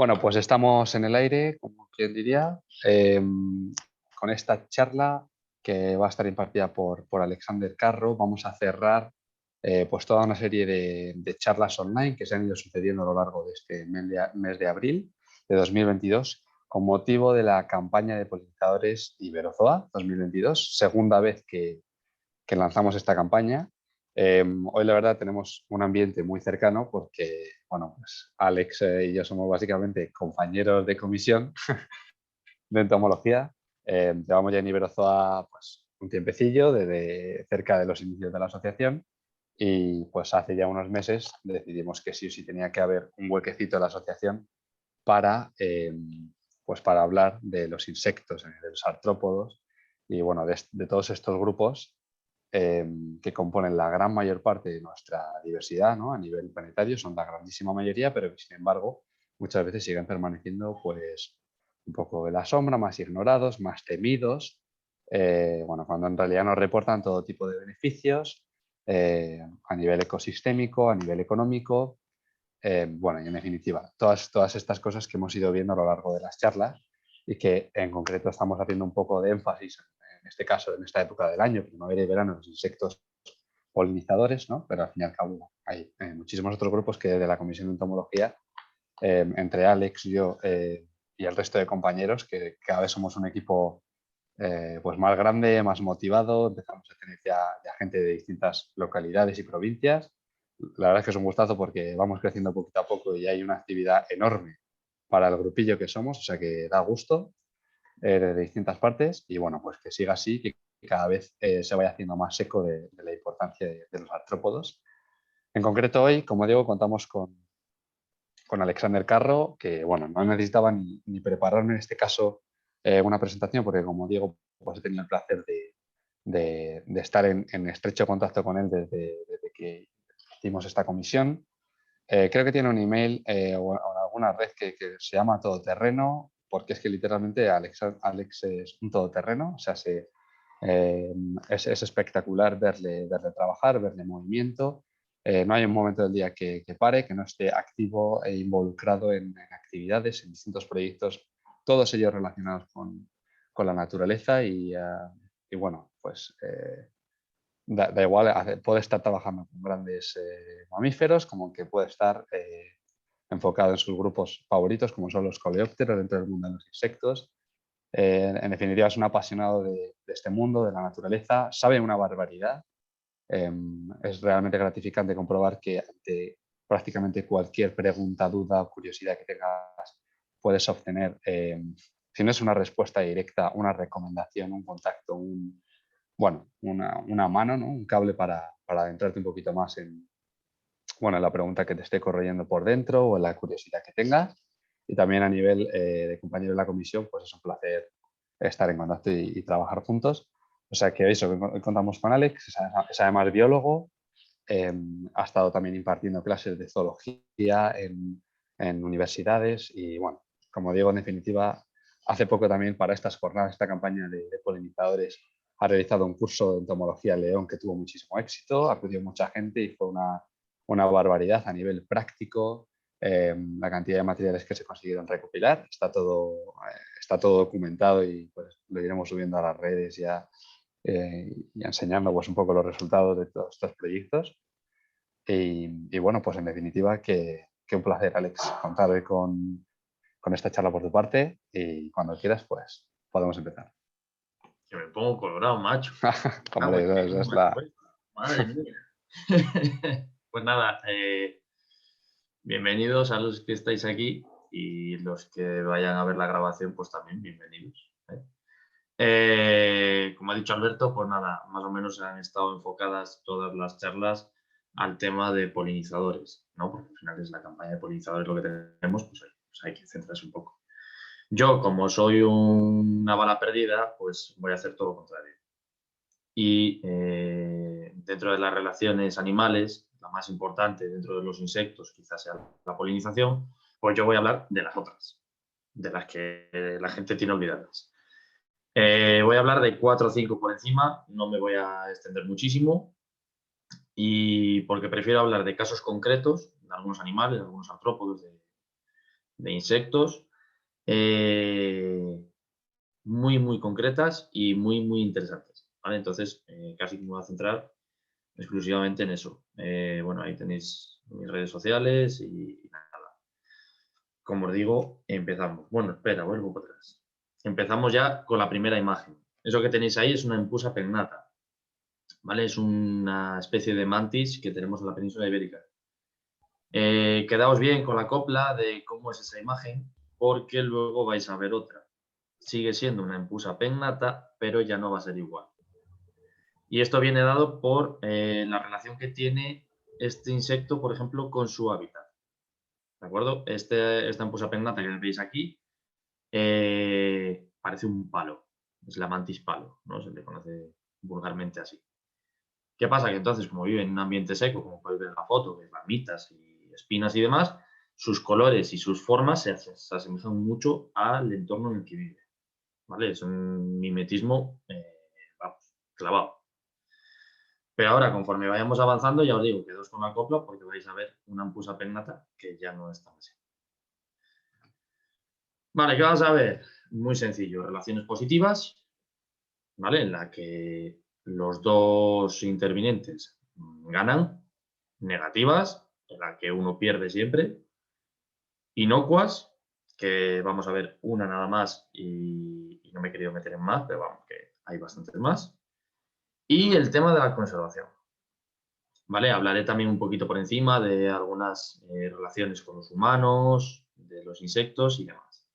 Bueno, pues estamos en el aire, como quien diría, con esta charla que va a estar impartida por Alexander Carro. Vamos a cerrar pues toda una serie de charlas online que se han ido sucediendo a lo largo de este mes de abril de 2022 con motivo de la campaña de polinizadores Iberozoa 2022, segunda vez que lanzamos esta campaña. Hoy la verdad tenemos un ambiente muy cercano porque, bueno, pues Alex y yo somos básicamente compañeros de comisión de entomología. Llevamos ya en Iberozoa pues, un tiempecillo, desde cerca de los inicios de la asociación, y pues hace ya unos meses decidimos que sí o sí tenía que haber un huequecito en la asociación para, pues para hablar de los insectos, de los artrópodos y bueno, de todos estos grupos que componen la gran mayor parte de nuestra diversidad, ¿no? A nivel planetario, son la grandísima mayoría, pero que sin embargo muchas veces siguen permaneciendo pues un poco en la sombra, más ignorados, más temidos, bueno, cuando en realidad nos reportan todo tipo de beneficios a nivel ecosistémico, a nivel económico, bueno, y en definitiva, todas estas cosas que hemos ido viendo a lo largo de las charlas y que en concreto estamos haciendo un poco de énfasis, en este caso, en esta época del año, primavera y verano, los insectos polinizadores, ¿no? Pero al fin y al cabo hay muchísimos otros grupos que desde la Comisión de Entomología, entre Alex, yo y el resto de compañeros, que cada vez somos un equipo pues más grande, más motivado, empezamos a tener ya gente de distintas localidades y provincias. La verdad es que es un gustazo porque vamos creciendo poquito a poco y hay una actividad enorme para el grupillo que somos, o sea que da gusto de distintas partes y bueno, pues que siga así, que cada vez se vaya haciendo más eco de la importancia de los artrópodos. En concreto hoy, como digo, contamos con Alexander Carro, que bueno, no necesitaba ni prepararme en este caso una presentación, porque como digo, pues he tenido el placer de estar en estrecho contacto con él desde que hicimos esta comisión. Creo que tiene un email o alguna red que se llama Todoterreno, porque es que literalmente Alex es un todoterreno, o sea, eh, es espectacular verle trabajar, verle movimiento. No hay un momento del día que pare, que no esté activo e involucrado en actividades, en distintos proyectos, todos ellos relacionados con la naturaleza y bueno, pues da igual, puede estar trabajando con grandes mamíferos, como que puede estar enfocado en sus grupos favoritos, como son los coleópteros dentro del mundo de los insectos. En definitiva, es un apasionado de este mundo, de la naturaleza, sabe una barbaridad. Es realmente gratificante comprobar que ante prácticamente cualquier pregunta, duda o curiosidad que tengas, puedes obtener, si no es una respuesta directa, una recomendación, un contacto, bueno, una mano, ¿no? Un cable para adentrarte un poquito más bueno, en la pregunta que te esté corroyendo por dentro o en la curiosidad que tengas. Y también a nivel de compañero de la comisión, pues es un placer estar en contacto y trabajar juntos. O sea que eso, hoy contamos con Alex, es además biólogo, ha estado también impartiendo clases de zoología en universidades y bueno, como digo, en definitiva, hace poco también para estas jornadas, esta campaña de polinizadores, ha realizado un curso de entomología en León que tuvo muchísimo éxito, acudió mucha gente y fue una barbaridad a nivel práctico. La cantidad de materiales que se consiguieron recopilar, está todo documentado y pues lo iremos subiendo a las redes ya y enseñando pues, un poco los resultados de todos estos proyectos. Y bueno, pues en definitiva, que un placer, Alex, contar hoy con esta charla por tu parte y cuando quieras, pues podemos empezar. Que me pongo colorado, macho. Hombre, esa es la... Madre mía. Pues nada, bienvenidos a los que estáis aquí y los que vayan a ver la grabación, pues también bienvenidos. Como ha dicho Alberto, pues nada, más o menos han estado enfocadas todas las charlas al tema de polinizadores, ¿no? Porque al final es la campaña de polinizadores lo que tenemos, pues hay que centrarse un poco. Yo, como soy una bala perdida, pues voy a hacer todo lo contrario. Y dentro de las relaciones animales, la más importante dentro de los insectos quizás sea la polinización, pues yo voy a hablar de las otras, de las que la gente tiene olvidadas. Voy a hablar de 4 o 5 por encima, no me voy a extender muchísimo, y porque prefiero hablar de casos concretos, de algunos animales, de algunos artrópodos, de insectos muy concretas y muy interesantes, ¿vale? Entonces, casi me voy a centrar exclusivamente en eso. Bueno, ahí tenéis mis redes sociales y nada. Como os digo, empezamos. Bueno, espera, vuelvo para atrás. Empezamos ya con la primera imagen. Eso que tenéis ahí es una empusa pennata, ¿vale? Es una especie de mantis que tenemos en la península ibérica. Quedaos bien con la copla de cómo es esa imagen, porque luego vais a ver otra. Sigue siendo una empusa pennata, pero ya no va a ser igual. Y esto viene dado por la relación que tiene este insecto, por ejemplo, con su hábitat. ¿De acuerdo? Esta empusa pennata que veis aquí parece un palo. Es la mantis palo, ¿no? Se le conoce vulgarmente así. ¿Qué pasa? Que entonces, como vive en un ambiente seco, como podéis ver en la foto, de ramitas y espinas y demás, sus colores y sus formas se asemejan mucho al entorno en el que vive. ¿Vale? Es un mimetismo, vamos, clavado. Pero ahora, conforme vayamos avanzando, ya os digo, quedaos con la copla porque vais a ver una ampusa pennata que ya no es tan así. Vale, ¿qué vamos a ver? Muy sencillo, relaciones positivas, ¿vale? En la que los dos intervinientes ganan, negativas, en la que uno pierde siempre, inocuas, que vamos a ver una nada más y no me he querido meter en más, pero vamos, que hay bastantes más. Y el tema de la conservación. ¿Vale? Hablaré también un poquito por encima de algunas relaciones con los humanos, de los insectos y demás.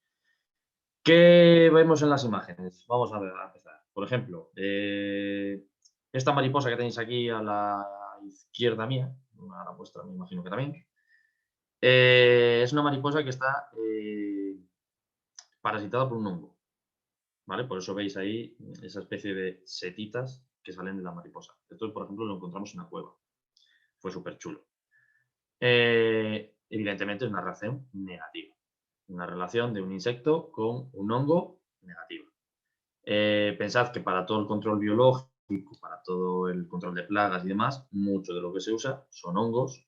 ¿Qué vemos en las imágenes? Vamos a empezar. Por ejemplo, esta mariposa que tenéis aquí a la izquierda mía, a la vuestra me imagino que también, es una mariposa que está parasitada por un hongo. ¿Vale? Por eso veis ahí esa especie de setitas que salen de la mariposa. Esto, por ejemplo, lo encontramos en una cueva. Fue súper chulo. Evidentemente es una relación negativa. Una relación de un insecto con un hongo negativa. Pensad que para todo el control biológico, para todo el control de plagas y demás, mucho de lo que se usa son hongos.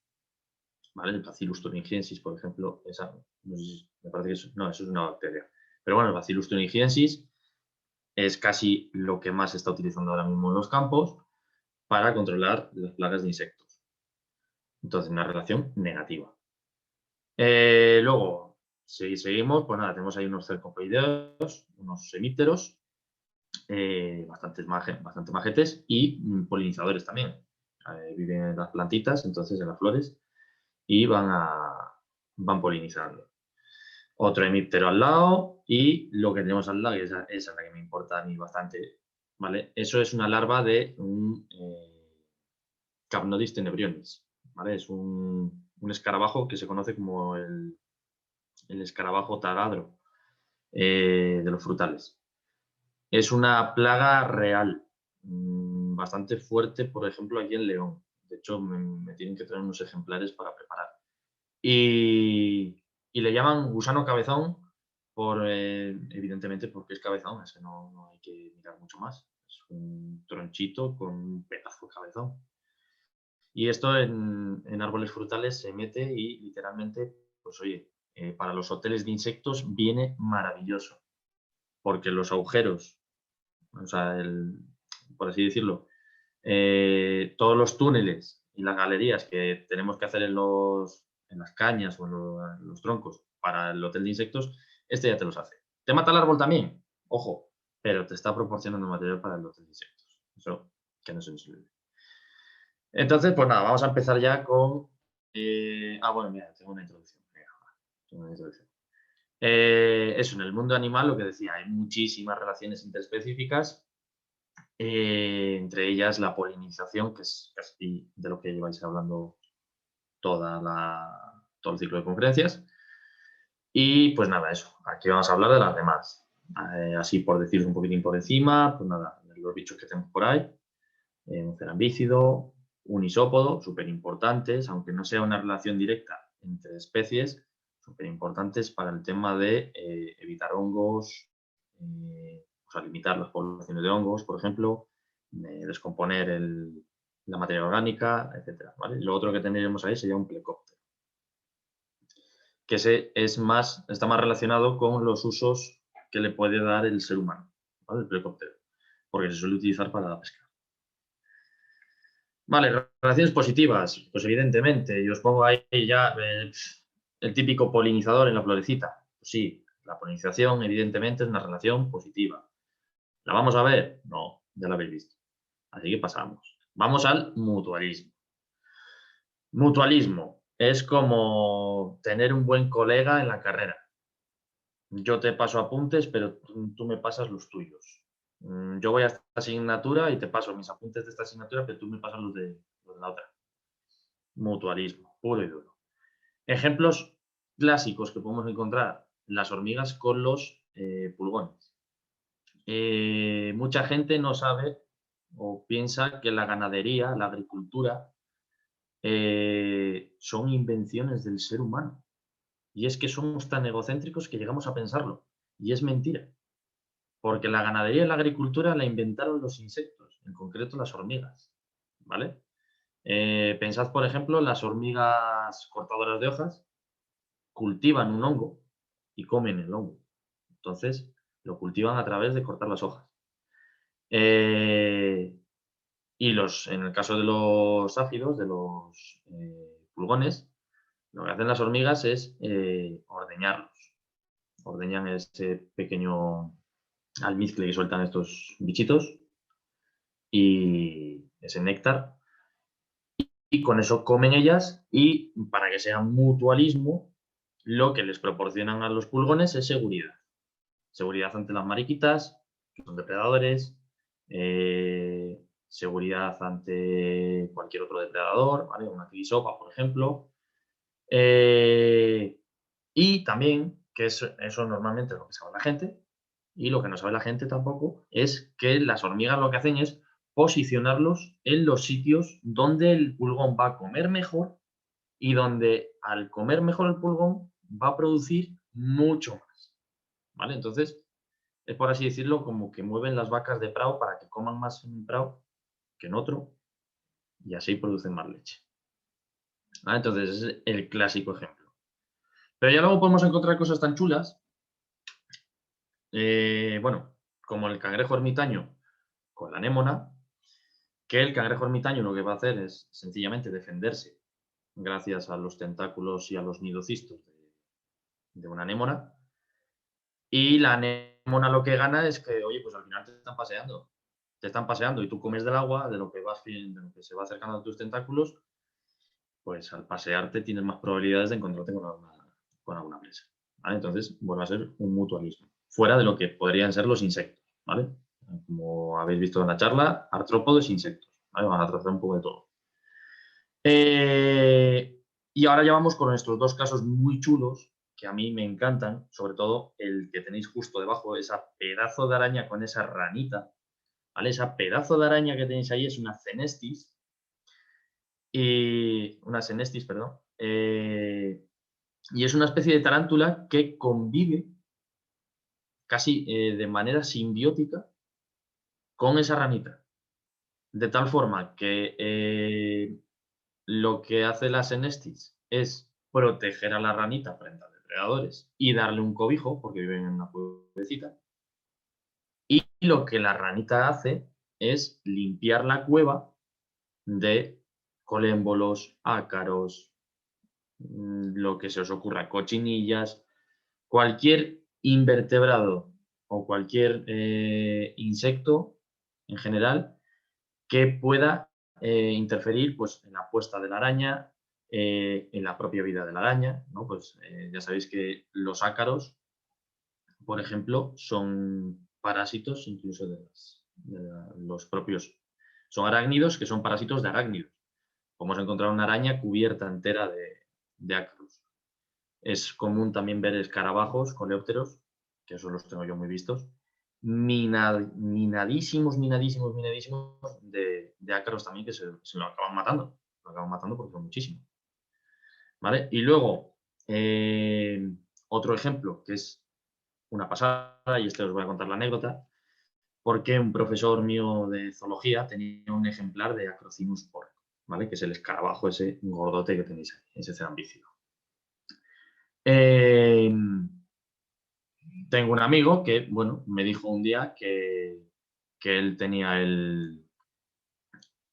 ¿Vale? El Bacillus thuringiensis, por ejemplo, esa, no sé si, me parece que eso es una bacteria. Pero bueno, el Bacillus thuringiensis es casi lo que más se está utilizando ahora mismo en los campos para controlar las plagas de insectos. Entonces, una relación negativa. Luego, si seguimos, pues nada, tenemos ahí unos cercopoideos, unos semípteros, bastante majetes y polinizadores también. Viven en las plantitas, entonces en las flores, y van polinizando. Otro hemíptero al lado y lo que tenemos al lado, y esa es la que me importa a mí bastante, ¿vale? Eso es una larva de un Capnodis tenebrionis, ¿vale? Es un escarabajo que se conoce como el escarabajo tagadro de los frutales. Es una plaga real, bastante fuerte, por ejemplo, aquí en León. De hecho, me tienen que traer unos ejemplares para preparar. Y le llaman gusano cabezón, evidentemente porque es cabezón, es que no hay que mirar mucho más. Es un tronchito con un pedazo de cabezón. Y esto en árboles frutales se mete y literalmente, pues oye, para los hoteles de insectos viene maravilloso, porque los agujeros, o sea, por así decirlo, todos los túneles y las galerías que tenemos que hacer en las cañas o en los troncos para el hotel de insectos, este ya te los hace. ¿Te mata el árbol también? Ojo, pero te está proporcionando material para el hotel de insectos. Eso que no se nos olvide. Entonces, pues nada, vamos a empezar ya con... bueno, mira, tengo una introducción. Eso, en el mundo animal, lo que decía, hay muchísimas relaciones interespecíficas, entre ellas la polinización, que es casi de lo que lleváis hablando todo el ciclo de conferencias. Y pues nada, eso, aquí vamos a hablar de las demás. Así por deciros un poquitín por encima, pues nada, los bichos que tenemos por ahí, un cerambícido, un isópodo, súper importantes, aunque no sea una relación directa entre especies, súper importantes para el tema de evitar hongos, o sea, limitar las poblaciones de hongos, por ejemplo, descomponer la materia orgánica, etc. ¿vale? Lo otro que tendríamos ahí sería un plecóptero. que está más relacionado con los usos que le puede dar el ser humano, ¿vale? El plecóptero, porque se suele utilizar para la pesca. Vale, relaciones positivas, pues evidentemente, yo os pongo ahí ya el típico polinizador en la florecita. Pues sí, la polinización evidentemente es una relación positiva. ¿La vamos a ver? No, ya la habéis visto. Así que pasamos. Vamos al mutualismo. Mutualismo es como tener un buen colega en la carrera. Yo te paso apuntes, pero tú me pasas los tuyos. Yo voy a esta asignatura y te paso mis apuntes de esta asignatura, pero tú me pasas los de la otra. Mutualismo, puro y duro. Ejemplos clásicos que podemos encontrar: las hormigas con los pulgones. Mucha gente no sabe o piensa que la ganadería, la agricultura, son invenciones del ser humano. Y es que somos tan egocéntricos que llegamos a pensarlo. Y es mentira. Porque la ganadería y la agricultura la inventaron los insectos, en concreto las hormigas. ¿Vale? Pensad, por ejemplo, las hormigas cortadoras de hojas cultivan un hongo y comen el hongo. Entonces, lo cultivan a través de cortar las hojas. Y en el caso de los áfidos, de los pulgones, lo que hacen las hormigas es ordeñarlos. Ordeñan ese pequeño almizcle que sueltan estos bichitos y ese néctar. Y con eso comen ellas, y para que sea mutualismo, lo que les proporcionan a los pulgones es seguridad. Seguridad ante las mariquitas, que son depredadores, seguridad ante cualquier otro depredador, ¿vale? Una crisopa, por ejemplo. Y también, que eso normalmente es lo que sabe la gente, y lo que no sabe la gente tampoco, es que las hormigas lo que hacen es posicionarlos en los sitios donde el pulgón va a comer mejor y donde, al comer mejor el pulgón, va a producir mucho más, ¿vale? Entonces, es, por así decirlo, como que mueven las vacas de prado para que coman más en un prado que en otro, y así producen más leche, ¿vale? Entonces, es el clásico ejemplo. Pero ya luego podemos encontrar cosas tan chulas, bueno, como el cangrejo ermitaño con la anémona, que el cangrejo ermitaño lo que va a hacer es sencillamente defenderse gracias a los tentáculos y a los nidocistos de una anémona, y la anémona lo que gana es que, oye, pues al final te están paseando y tú comes del agua, de lo que se va acercando a tus tentáculos, pues al pasearte tienes más probabilidades de encontrarte con alguna presa, ¿vale? Entonces vuelve a ser un mutualismo, fuera de lo que podrían ser los insectos, ¿vale? Como habéis visto en la charla, artrópodos e insectos, ¿vale? Van a tratar un poco de todo. Y ahora ya vamos con estos dos casos muy chulos, que a mí me encantan, sobre todo el que tenéis justo debajo, esa pedazo de araña con esa ranita, ¿vale? Esa pedazo de araña que tenéis ahí es una Senestis, perdón, y es una especie de tarántula que convive casi de manera simbiótica con esa ranita, de tal forma que lo que hace la Senestis es proteger a la ranita frente a depredadores y darle un cobijo, porque viven en una cuevecita. Y lo que la ranita hace es limpiar la cueva de colémbolos, ácaros, lo que se os ocurra, cochinillas, cualquier invertebrado o cualquier insecto en general que pueda interferir, pues, en la puesta de la araña, en la propia vida de la araña, ¿no? Pues ya sabéis que los ácaros, por ejemplo, son parásitos incluso los propios. Son arácnidos que son parásitos de arácnidos. Podemos encontrar una araña cubierta entera de ácaros. Es común también ver escarabajos, coleópteros, que esos los tengo yo muy vistos, minadísimos de ácaros también, que se lo acaban matando. Lo acaban matando porque son muchísimos, ¿vale? Y luego, otro ejemplo, que es una pasada, y os voy a contar la anécdota, porque un profesor mío de zoología tenía un ejemplar de Acrocinus porco, ¿vale? Que es el escarabajo ese gordote que tenéis ahí, ese cerambícido. Eh, Tengo un amigo que, bueno, me dijo un día que él tenía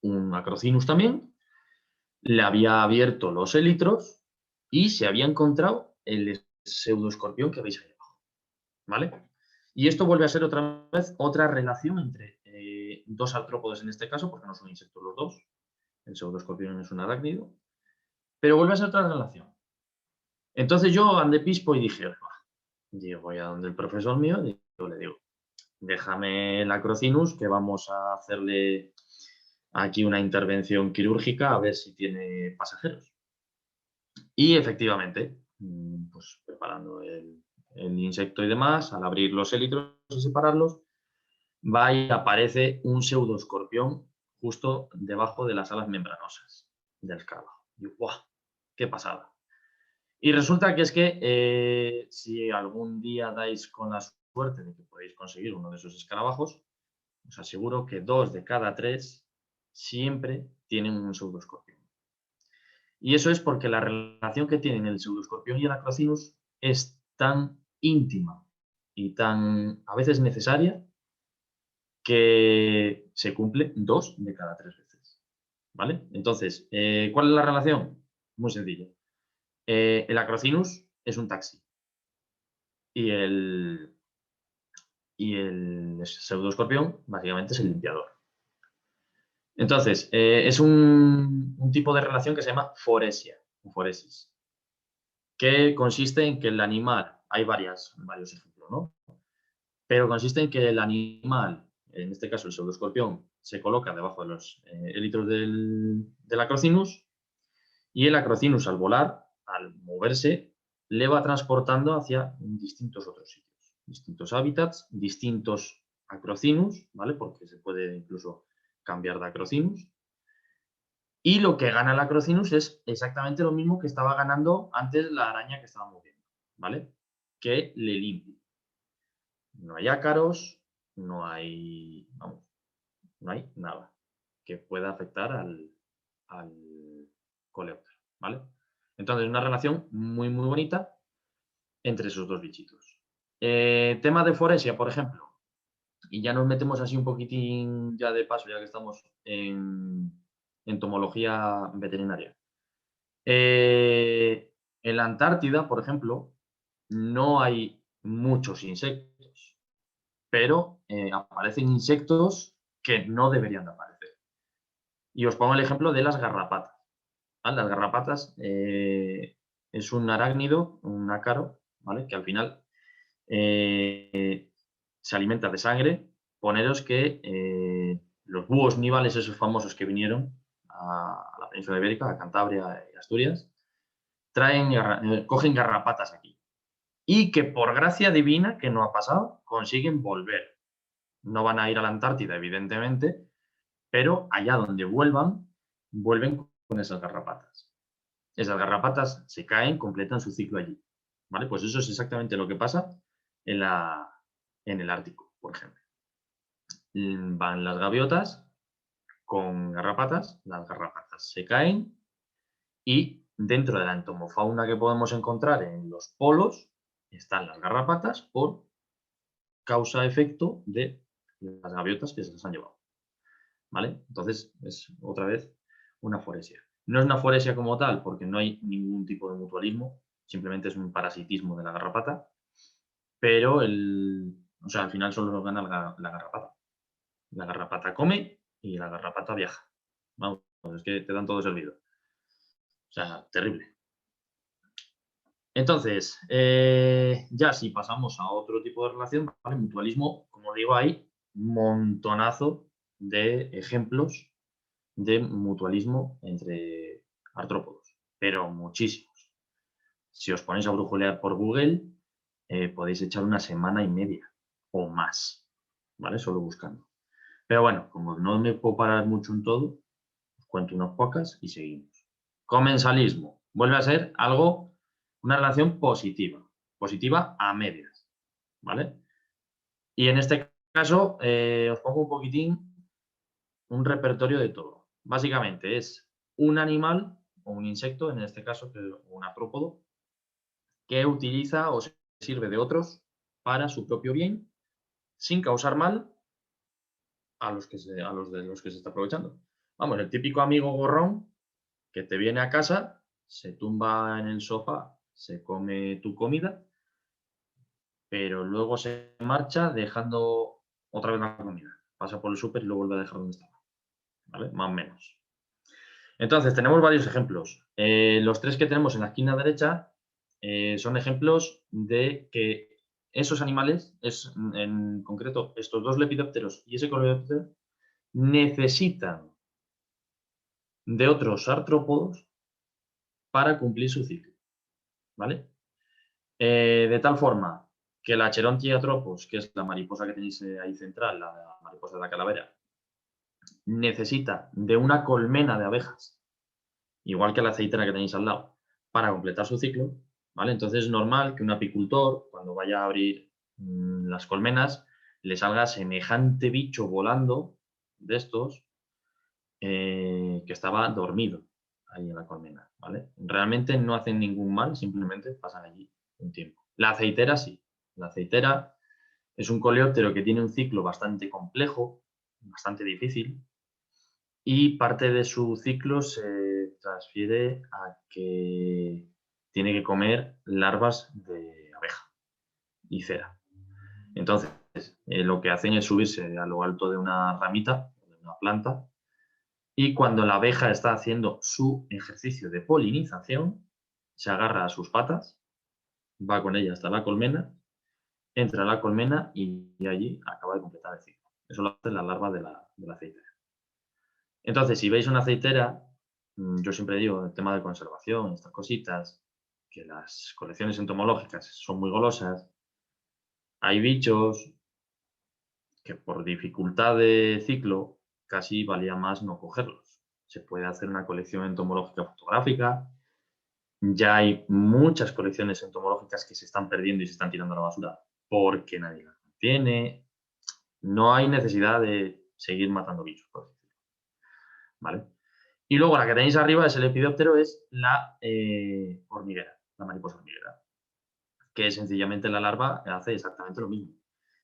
un Acrocinus también, le había abierto los élitros y se había encontrado el pseudoescorpión que veis ahí abajo, ¿vale? Y esto vuelve a ser otra vez otra relación entre dos artrópodos en este caso, porque no son insectos los dos, el pseudoescorpión es un arácnido, pero vuelve a ser otra relación. Entonces yo andé pispo y dije, voy a donde el profesor mío y le digo, déjame el Acrocinus que vamos a hacerle aquí una intervención quirúrgica a ver si tiene pasajeros. Y efectivamente, pues preparando el insecto y demás, al abrir los élitros y separarlos, va y aparece un pseudoescorpión justo debajo de las alas membranosas del escarabajo. Y ¡guau! ¡Qué pasada! Y resulta que es que si algún día dais con la suerte de que podéis conseguir uno de esos escarabajos, os aseguro que 2 de cada 3 siempre tienen un pseudoescorpión. Y eso es porque la relación que tienen el pseudoescorpión y el Acrocinus es tan íntima y tan a veces necesaria que se cumple 2 de cada 3 veces. ¿Vale? Entonces, ¿cuál es la relación? Muy sencillo. El Acrocinus es un taxi y el pseudoescorpión básicamente es el limpiador. Entonces, es un tipo de relación que se llama foresia, o foresis, que consiste en que el animal, hay varios ejemplos, ¿no? Pero consiste en que el animal, en este caso el pseudoescorpión, se coloca debajo de los élitros del Acrocinus y el Acrocinus al volar, al moverse, le va transportando hacia distintos otros sitios, distintos hábitats, distintos Acrocinus, ¿vale? Porque se puede incluso cambiar de Acrocinus. Y lo que gana el Acrocinus es exactamente lo mismo que estaba ganando antes la araña que estaba moviendo, ¿vale? Que le limpia. No hay ácaros, no hay, vamos, no hay nada que pueda afectar al coleóptero, ¿vale? Entonces, una relación muy, muy bonita entre esos dos bichitos. Tema de foresia, por ejemplo, y ya nos metemos así un poquitín ya de paso, ya que estamos en entomología veterinaria. En la Antártida, por ejemplo, no hay muchos insectos, pero aparecen insectos que no deberían de aparecer. Y os pongo el ejemplo de las garrapatas. ¿Vale? Las garrapatas es un arácnido, un ácaro, ¿vale? Que al final se alimenta de sangre. Poneros que los búhos nívales, esos famosos que vinieron a la península ibérica, a Cantabria y Asturias, cogen garrapatas aquí. Y que por gracia divina, que no ha pasado, consiguen volver. No van a ir a la Antártida, evidentemente, pero allá donde vuelvan, vuelven con esas garrapatas. Esas garrapatas se caen, completan su ciclo allí. ¿Vale? Pues eso es exactamente lo que pasa en el Ártico, por ejemplo. Van las gaviotas con garrapatas, las garrapatas se caen y dentro de la entomofauna que podemos encontrar en los polos están las garrapatas por causa-efecto de las gaviotas que se las han llevado. ¿Vale? Entonces es otra vez una foresia. No es una foresia como tal porque no hay ningún tipo de mutualismo, simplemente es un parasitismo de la garrapata, pero o sea, al final solo gana la garrapata. La garrapata come y la garrapata viaja. Vamos, es que te dan todo servido. O sea, terrible. Entonces, ya si pasamos a otro tipo de relación, ¿vale? Mutualismo, como digo, hay un montonazo de ejemplos de mutualismo entre artrópodos, pero muchísimos. Si os ponéis a brujulear por Google, podéis echar una semana y media o más, ¿vale? Solo buscando. Pero bueno, como no me puedo parar mucho en todo, os cuento unas pocas y seguimos. Comensalismo. Vuelve a ser algo, una relación positiva. Positiva a medias, ¿vale? Y en este caso, os pongo un poquitín un repertorio de todo. Básicamente es un animal o un insecto, en este caso un artrópodo, que utiliza o se sirve de otros para su propio bien, sin causar mal a los de los que se está aprovechando. Vamos, el típico amigo gorrón que te viene a casa, se tumba en el sofá, se come tu comida, pero luego se marcha dejando otra vez la comida. Pasa por el súper y lo vuelve a dejar donde estaba. ¿Vale? Más o menos. Entonces, tenemos varios ejemplos. Los tres que tenemos en la esquina derecha son ejemplos de que esos animales, en concreto estos dos lepidópteros y ese coleóptero, necesitan de otros artrópodos para cumplir su ciclo. ¿Vale? De tal forma que la Cherontiatropos, que es la mariposa que tenéis ahí central, la mariposa de la calavera, necesita de una colmena de abejas, igual que la aceitera que tenéis al lado, para completar su ciclo, ¿vale? Entonces es normal que un apicultor, cuando vaya a abrir las colmenas, le salga semejante bicho volando de estos que estaba dormido ahí en la colmena, ¿vale? Realmente no hacen ningún mal, simplemente pasan allí un tiempo. La aceitera sí. La aceitera es un coleóptero que tiene un ciclo bastante complejo, bastante difícil, y parte de su ciclo se transfiere a que tiene que comer larvas de abeja y cera. Entonces, lo que hacen es subirse a lo alto de una ramita, de una planta, y cuando la abeja está haciendo su ejercicio de polinización, se agarra a sus patas, va con ella hasta la colmena, entra a la colmena y allí acaba de completar el ciclo. Eso lo hace la larva de la aceitera. Entonces, si veis una aceitera, yo siempre digo, el tema de conservación, estas cositas, que las colecciones entomológicas son muy golosas, hay bichos que por dificultad de ciclo casi valía más no cogerlos. Se puede hacer una colección entomológica fotográfica. Ya hay muchas colecciones entomológicas que se están perdiendo y se están tirando a la basura porque nadie las mantiene. No hay necesidad de seguir matando bichos, por decirlo. ¿Vale? Y luego la que tenéis arriba es el lepidóptero, es la hormiguera, la mariposa hormiguera, que sencillamente la larva hace exactamente lo mismo.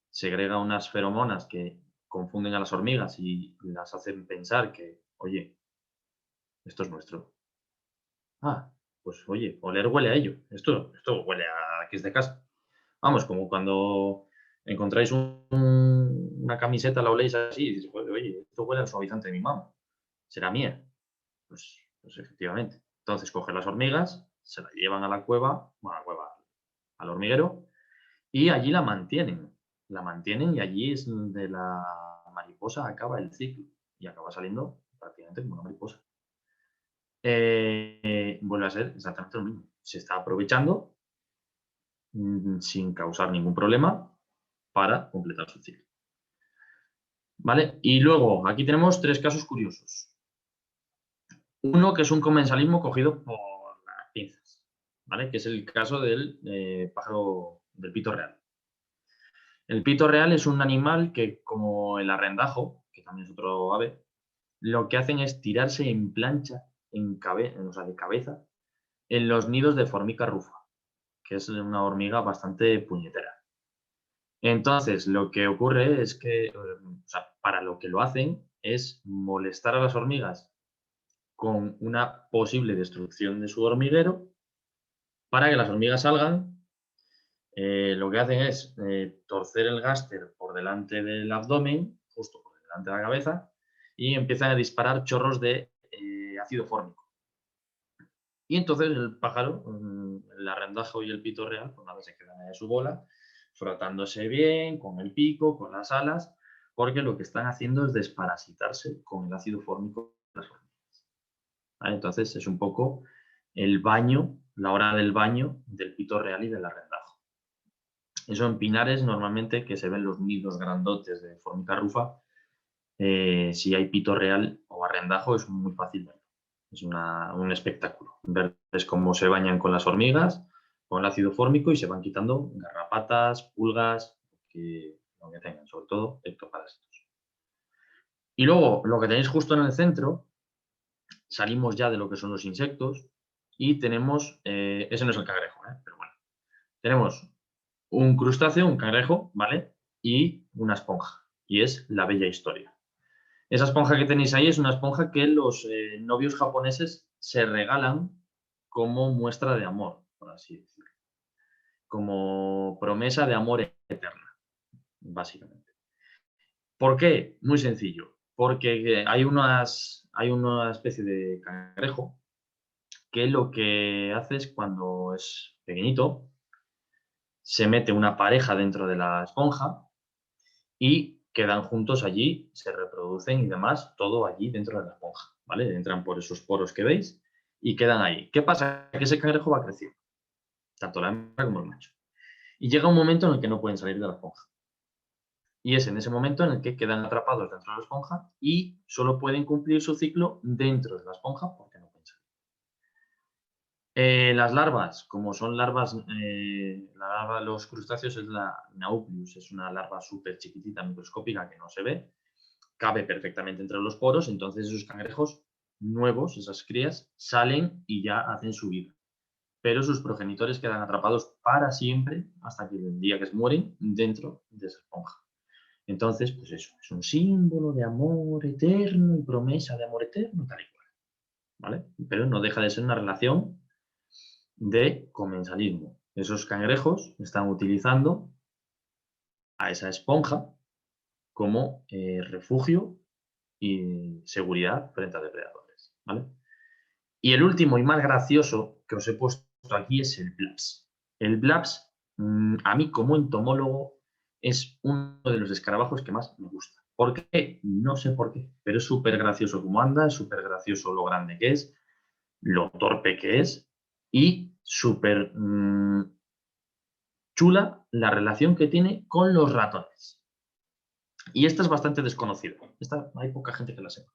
Segrega unas feromonas que confunden a las hormigas y las hacen pensar que, oye, esto es nuestro. Ah, pues oye, oler huele a ello. Esto huele a que es de casa. Vamos, como cuando encontráis una camiseta, la oléis así y dices, oye, esto huele al suavizante de mi mamá. ¿Será mía? Pues efectivamente. Entonces cogen las hormigas, se la llevan a la cueva, bueno, a la cueva, al hormiguero, y allí la mantienen. La mantienen y allí es donde la mariposa acaba el ciclo y acaba saliendo prácticamente como una mariposa. Vuelve a ser exactamente lo mismo. Se está aprovechando sin causar ningún problema para completar su ciclo. ¿Vale? Y luego, aquí tenemos tres casos curiosos. Uno que es un comensalismo cogido por las pinzas, ¿vale? Que es el caso del pájaro del pito real. El pito real es un animal que, como el arrendajo, que también es otro ave, lo que hacen es tirarse en plancha, o sea, de cabeza, en los nidos de formica rufa, que es una hormiga bastante puñetera. Entonces, lo que ocurre es que, o sea, para lo que lo hacen es molestar a las hormigas con una posible destrucción de su hormiguero para que las hormigas salgan. Lo que hacen es torcer el gáster por delante del abdomen, justo por delante de la cabeza, y empiezan a disparar chorros de ácido fórmico. Y entonces el pájaro, el arrendajo y el pito real, pues nada, se quedan en su bola, frotándose bien con el pico, con las alas, porque lo que están haciendo es desparasitarse con el ácido fórmico de las hormigas. ¿Vale? Entonces es un poco el baño, la hora del baño del pito real y del arrendajo. Eso en pinares normalmente que se ven los nidos grandotes de formica rufa, si hay pito real o arrendajo es muy fácil verlo. Es un espectáculo. Verles cómo se bañan con las hormigas, con el ácido fórmico y se van quitando garrapatas, pulgas, lo que tengan, sobre todo ectoparásitos. Y luego, lo que tenéis justo en el centro, salimos ya de lo que son los insectos y tenemos, ese no es el cangrejo, pero bueno, Tenemos un crustáceo, un cangrejo, ¿vale? Y una esponja, y es la bella historia. Esa esponja que tenéis ahí es una esponja que los novios japoneses se regalan como muestra de amor, por así decirlo. Como promesa de amor eterna, básicamente. ¿Por qué? Muy sencillo. Porque hay una especie de cangrejo que lo que hace es cuando es pequeñito, se mete una pareja dentro de la esponja y quedan juntos allí, se reproducen y demás, todo allí dentro de la esponja, ¿vale? Entran por esos poros que veis y quedan ahí. ¿Qué pasa? Que ese cangrejo va creciendo, tanto la hembra como el macho. Y llega un momento en el que no pueden salir de la esponja. Y es en ese momento en el que quedan atrapados dentro de la esponja y solo pueden cumplir su ciclo dentro de la esponja porque no pueden salir. Las larvas, como son larvas, la larva de los crustáceos es la Nauplius, es una larva súper chiquitita, microscópica, que no se ve, cabe perfectamente entre los poros, entonces esos cangrejos nuevos, esas crías, salen y ya hacen su vida. Pero sus progenitores quedan atrapados para siempre hasta que el día que se mueren dentro de esa esponja. Entonces, pues eso, es un símbolo de amor eterno y promesa de amor eterno, tal y cual, ¿vale? Pero no deja de ser una relación de comensalismo. Esos cangrejos están utilizando a esa esponja como refugio y seguridad frente a depredadores, ¿vale? Y el último y más gracioso que os he puesto aquí es el Blaps. El Blaps, a mí como entomólogo, es uno de los escarabajos que más me gusta. ¿Por qué? No sé por qué, pero es súper gracioso como anda, es súper gracioso lo grande que es, lo torpe que es y súper chula la relación que tiene con los ratones. Y esta es bastante desconocida. Esta hay poca gente que la sepa.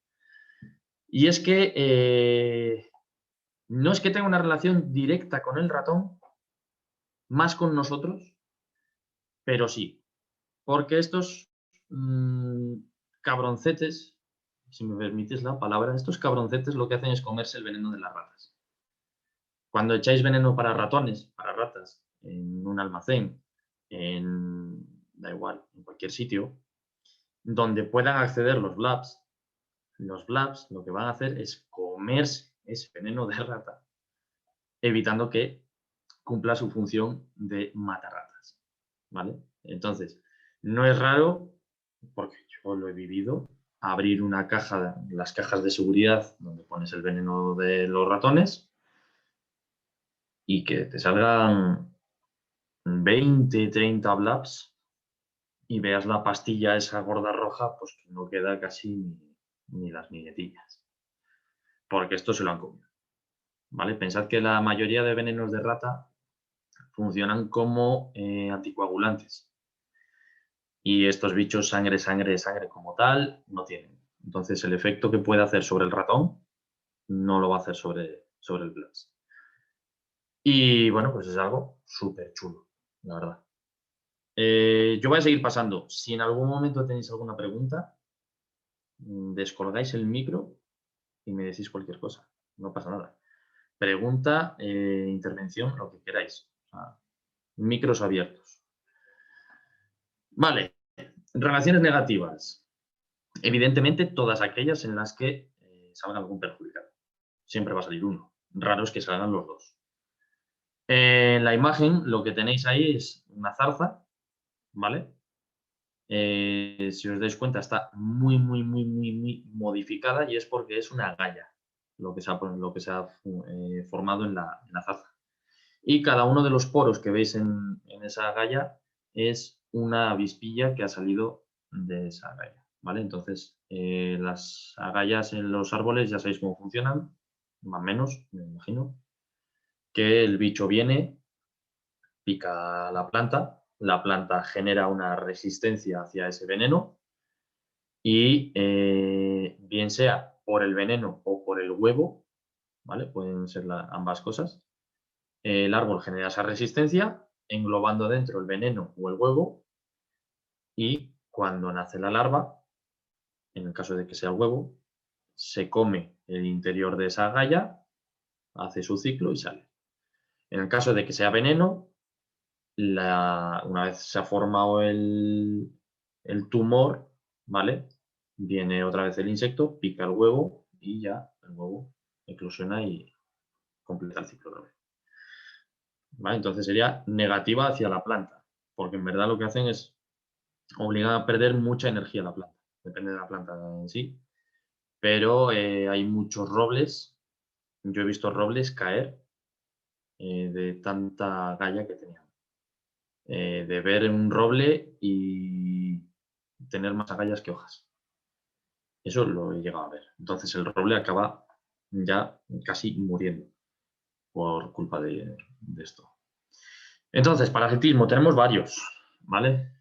Y es que no es que tenga una relación directa con el ratón, más con nosotros, pero sí. Porque estos cabroncetes, si me permites la palabra, estos cabroncetes lo que hacen es comerse el veneno de las ratas. Cuando echáis veneno para ratones, para ratas, en un almacén, da igual, en cualquier sitio, donde puedan acceder los blabs lo que van a hacer es comerse ese veneno de rata, evitando que cumpla su función de matar ratas, ¿vale? Entonces, no es raro, porque yo lo he vivido, abrir una caja, las cajas de seguridad donde pones el veneno de los ratones y que te salgan 20, 30 blabs y veas la pastilla esa gorda roja, pues que no queda casi ni las miguetillas. Porque esto se lo han comido, ¿vale? Pensad que la mayoría de venenos de rata funcionan como anticoagulantes. Y estos bichos sangre, sangre, sangre como tal no tienen. Entonces el efecto que puede hacer sobre el ratón no lo va a hacer sobre el Blast. Y bueno, pues es algo súper chulo, la verdad. Yo voy a seguir pasando. Si en algún momento tenéis alguna pregunta, descolgáis el micro y me decís cualquier cosa. No pasa nada. Pregunta, intervención, lo que queráis. O sea, micros abiertos. Vale. Relaciones negativas. Evidentemente, todas aquellas en las que salga algún perjudicado. Siempre va a salir uno. Raro es que salgan los dos. En la imagen lo que tenéis ahí es una zarza, ¿vale? Si os dais cuenta está muy, muy, muy, muy, muy modificada y es porque es una galla lo que se ha formado en la zarza. Y cada uno de los poros que veis en esa galla es una avispilla que ha salido de esa galla, ¿vale? Entonces, las agallas en los árboles ya sabéis cómo funcionan, más o menos, me imagino, que el bicho viene, pica la planta genera una resistencia hacia ese veneno y bien sea por el veneno o por el huevo, ¿vale? Pueden ser ambas cosas. El árbol genera esa resistencia, englobando dentro el veneno o el huevo, y cuando nace la larva, en el caso de que sea el huevo, se come el interior de esa galla, hace su ciclo y sale. En el caso de que sea veneno, una vez se ha formado el tumor, ¿vale? Viene otra vez el insecto, pica el huevo y ya el huevo eclosiona y completa el ciclo otra vez. ¿Vale? Entonces sería negativa hacia la planta, porque en verdad lo que hacen es obligar a perder mucha energía a la planta. Depende de la planta en sí. Pero hay muchos robles. Yo he visto robles caer de tanta galla que tenían. De ver un roble y tener más agallas que hojas. Eso lo he llegado a ver. Entonces el roble acaba ya casi muriendo por culpa de esto. Entonces, parasitismo, tenemos varios, ¿vale?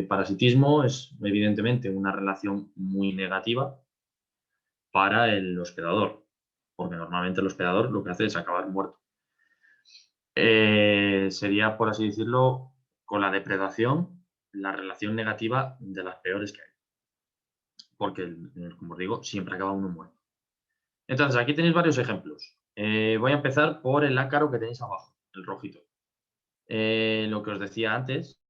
Parasitismo es evidentemente una relación muy negativa para el hospedador, porque normalmente el hospedador lo que hace es acabar muerto. Sería, por así decirlo, con la depredación, la relación negativa de las peores que hay. Porque, como os digo, siempre acaba uno muerto. Entonces, aquí tenéis varios ejemplos. Voy a empezar por el ácaro que tenéis abajo, el rojito. Lo que os decía antes,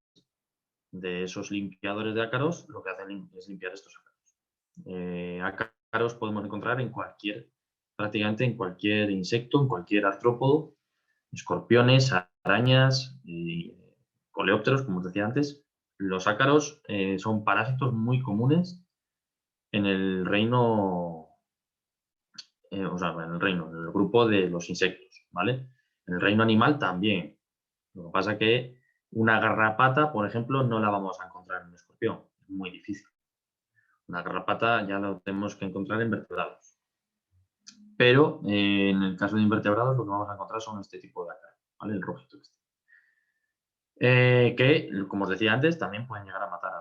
de esos limpiadores de ácaros, lo que hacen es limpiar estos ácaros. Ácaros podemos encontrar en prácticamente en cualquier insecto, en cualquier artrópodo, escorpiones, arañas y coleópteros, como os decía antes. Los ácaros son parásitos muy comunes en el reino, en el grupo de los insectos, ¿vale? En el reino animal también. Lo que pasa es que una garrapata, por ejemplo, no la vamos a encontrar en un escorpión. Es muy difícil. Una garrapata ya lo tenemos que encontrar en vertebrados. Pero en el caso de invertebrados lo que vamos a encontrar son este tipo de ácaros, ¿vale? El rojito este. Que, como os decía antes, también pueden llegar a matar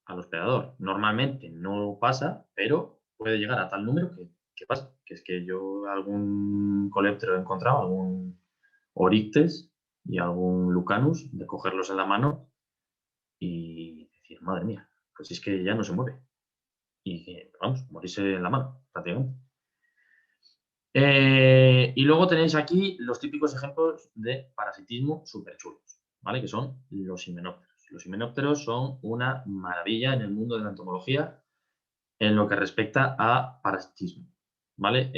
al hospedador. Normalmente no pasa, pero puede llegar a tal número que pasa. Que es que yo algún coleóptero he encontrado, algún Oryctes y algún Lucanus, de cogerlos en la mano y decir, madre mía, pues es que ya no se mueve. Y que, vamos, morirse en la mano, prácticamente. Y luego tenéis aquí los típicos ejemplos de parasitismo súper chulos, ¿vale? Que son los himenópteros. Los himenópteros son una maravilla en el mundo de la entomología en lo que respecta a parasitismo, ¿vale?